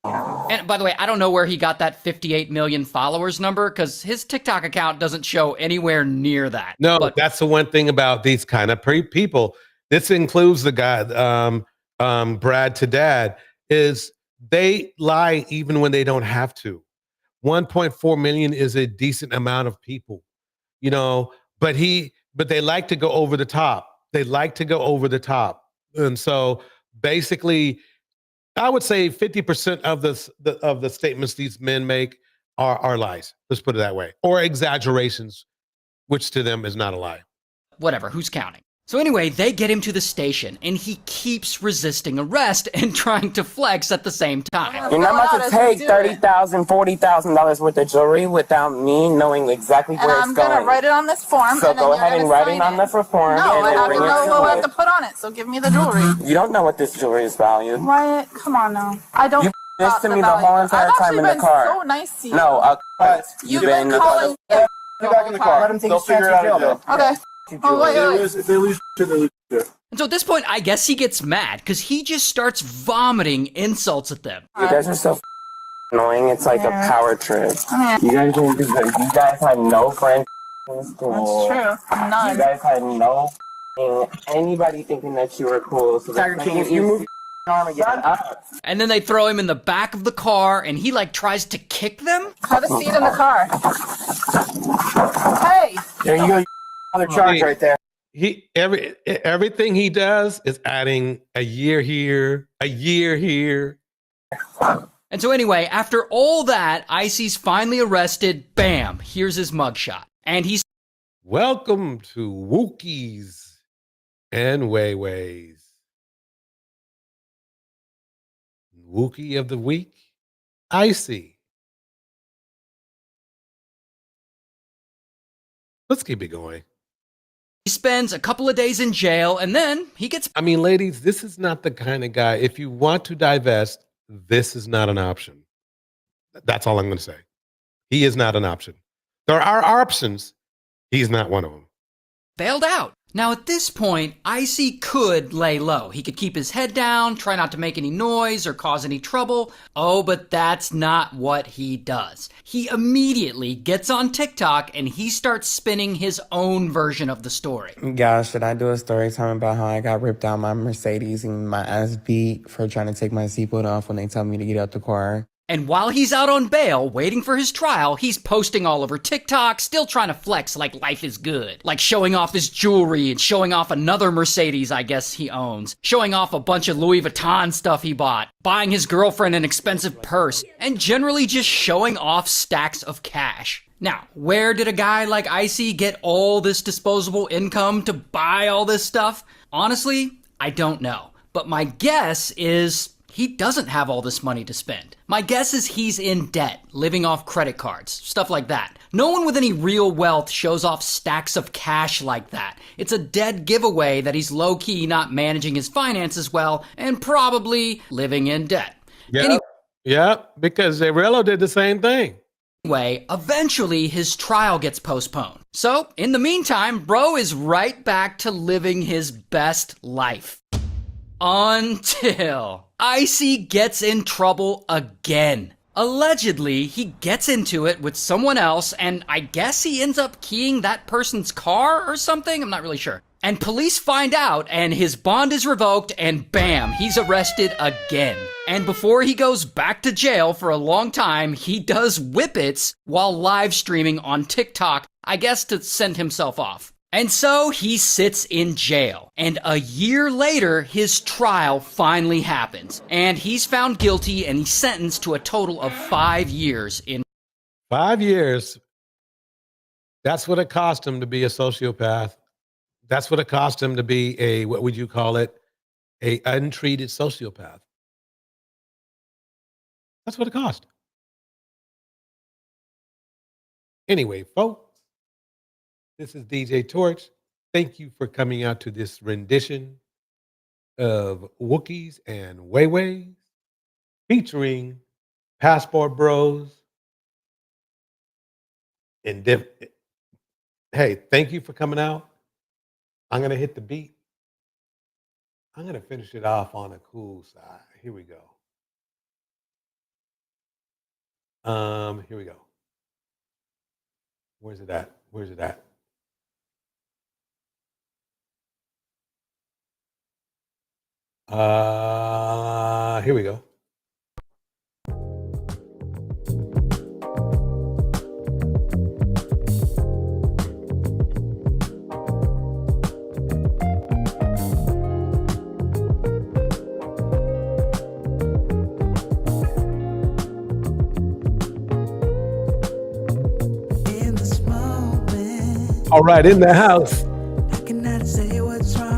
And by the way, I don't know where he got that 58 million followers number, because his TikTok account doesn't show anywhere near that. No, but that's the one thing about these kind of people. This includes the guy, Brad to Dad, is they lie even when they don't have to. 1.4 million is a decent amount of people, but they like to go over the top. They like to go over the top. And so basically, I would say 50% of the statements these men make are lies. Let's put it that way. Or exaggerations, which to them is not a lie. Whatever, who's counting? So anyway, they get him to the station, and he keeps resisting arrest and trying to flex at the same time. You're not about to take $30,000, $40,000 worth of jewelry without me knowing exactly where it's going. And I'm going to write it on this form. So go ahead and write it on the form. No, I have to know what I have to put on it, so give me the jewelry. You don't know what this jewelry is valued. Wyatt, come on now. I don't. You this to me the whole entire time in the car. So nice to you. No, you've been calling. Get back in the car. Let him take his chance in jail. Okay. Oh, wait. They lose to the And so at this point, I guess he gets mad because he just starts vomiting insults at them. You guys are so annoying. It's like a power trip. You guys didn't do good. You guys had no friends in school. That's true. None. You guys had no anybody thinking that you were cool. So Tiger King, if you move arm and get up. And then they throw him in the back of the car, and he tries to kick them. Have a seat in the car. Hey. There you go. Another charge right there. Everything he does is adding a year here, a year here. And so anyway, after all that, Icy's finally arrested. Bam, here's his mugshot. And he's... Welcome to Wookies and Wayways. Wookie of the week, Icy. Let's keep it going. He spends a couple of days in jail, and then he gets... ladies, this is not the kind of guy. If you want to divest, this is not an option. That's all I'm going to say. He is not an option. There are options. He's not one of them. Bailed out. Now, at this point, Icy could lay low. He could keep his head down, try not to make any noise or cause any trouble. Oh, but that's not what he does. He immediately gets on TikTok and he starts spinning his own version of the story. Guys, should I do a story time about how I got ripped out my Mercedes and my ass beat for trying to take my seatbelt off when they tell me to get out the car? And while he's out on bail, waiting for his trial, he's posting all over TikTok, still trying to flex like life is good. Like showing off his jewelry and showing off another Mercedes I guess he owns. Showing off a bunch of Louis Vuitton stuff he bought. Buying his girlfriend an expensive purse. And generally just showing off stacks of cash. Now, where did a guy like Icy get all this disposable income to buy all this stuff? Honestly, I don't know. But my guess is... he doesn't have all this money to spend. My guess is he's in debt, living off credit cards, stuff like that. No one with any real wealth shows off stacks of cash like that. It's a dead giveaway that he's low-key not managing his finances well and probably living in debt. Yeah, because Rello did the same thing. Anyway, eventually his trial gets postponed. So, in the meantime, bro is right back to living his best life. Until Icy gets in trouble again. Allegedly, he gets into it with someone else, and I guess he ends up keying that person's car or something? I'm not really sure. And police find out, and his bond is revoked, and bam, he's arrested again. And before he goes back to jail for a long time, he does whippets while live streaming on TikTok, I guess to send himself off. And so he sits in jail. And a year later, his trial finally happens. And he's found guilty and he's sentenced to a total of 5 years in 5 years. That's what it cost him to be a sociopath. That's what it cost him to be a, what would you call it? A untreated sociopath. That's what it cost. Anyway, folks, this is DJ Torch. Thank you for coming out to this rendition of Wookies and Wayways featuring Passport Bros. Hey, thank you for coming out. I'm going to hit the beat. I'm going to finish it off on a cool side. Here we go. Here we go. Where's it at? Where's it at? Here we go. All right, in the house.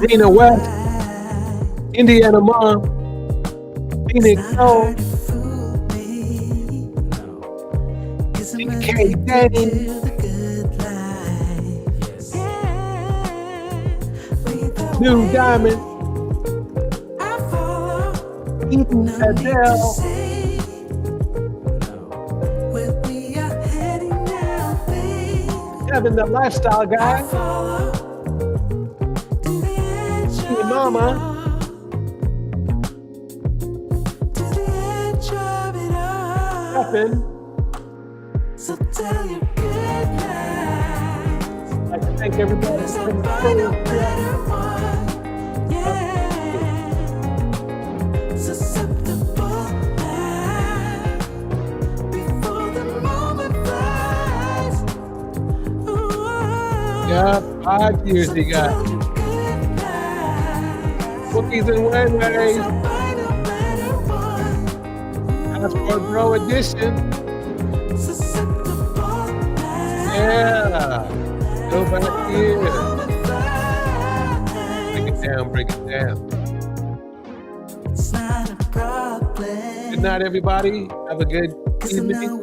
Rena West, Indiana Mom, Phoenix Home, DK Danny, New Diamond, Eden Adele, Kevin the Lifestyle Guy, your mama, Stephen. So tell you good night. I'd like to thank everybody for coming through. Susceptible now before the moment flies. Yeah, 5 years he got. Wookies and Wayways. Passport Bro edition. Yeah. Go back here. Break it down, break it down. Good night, everybody. Have a good evening.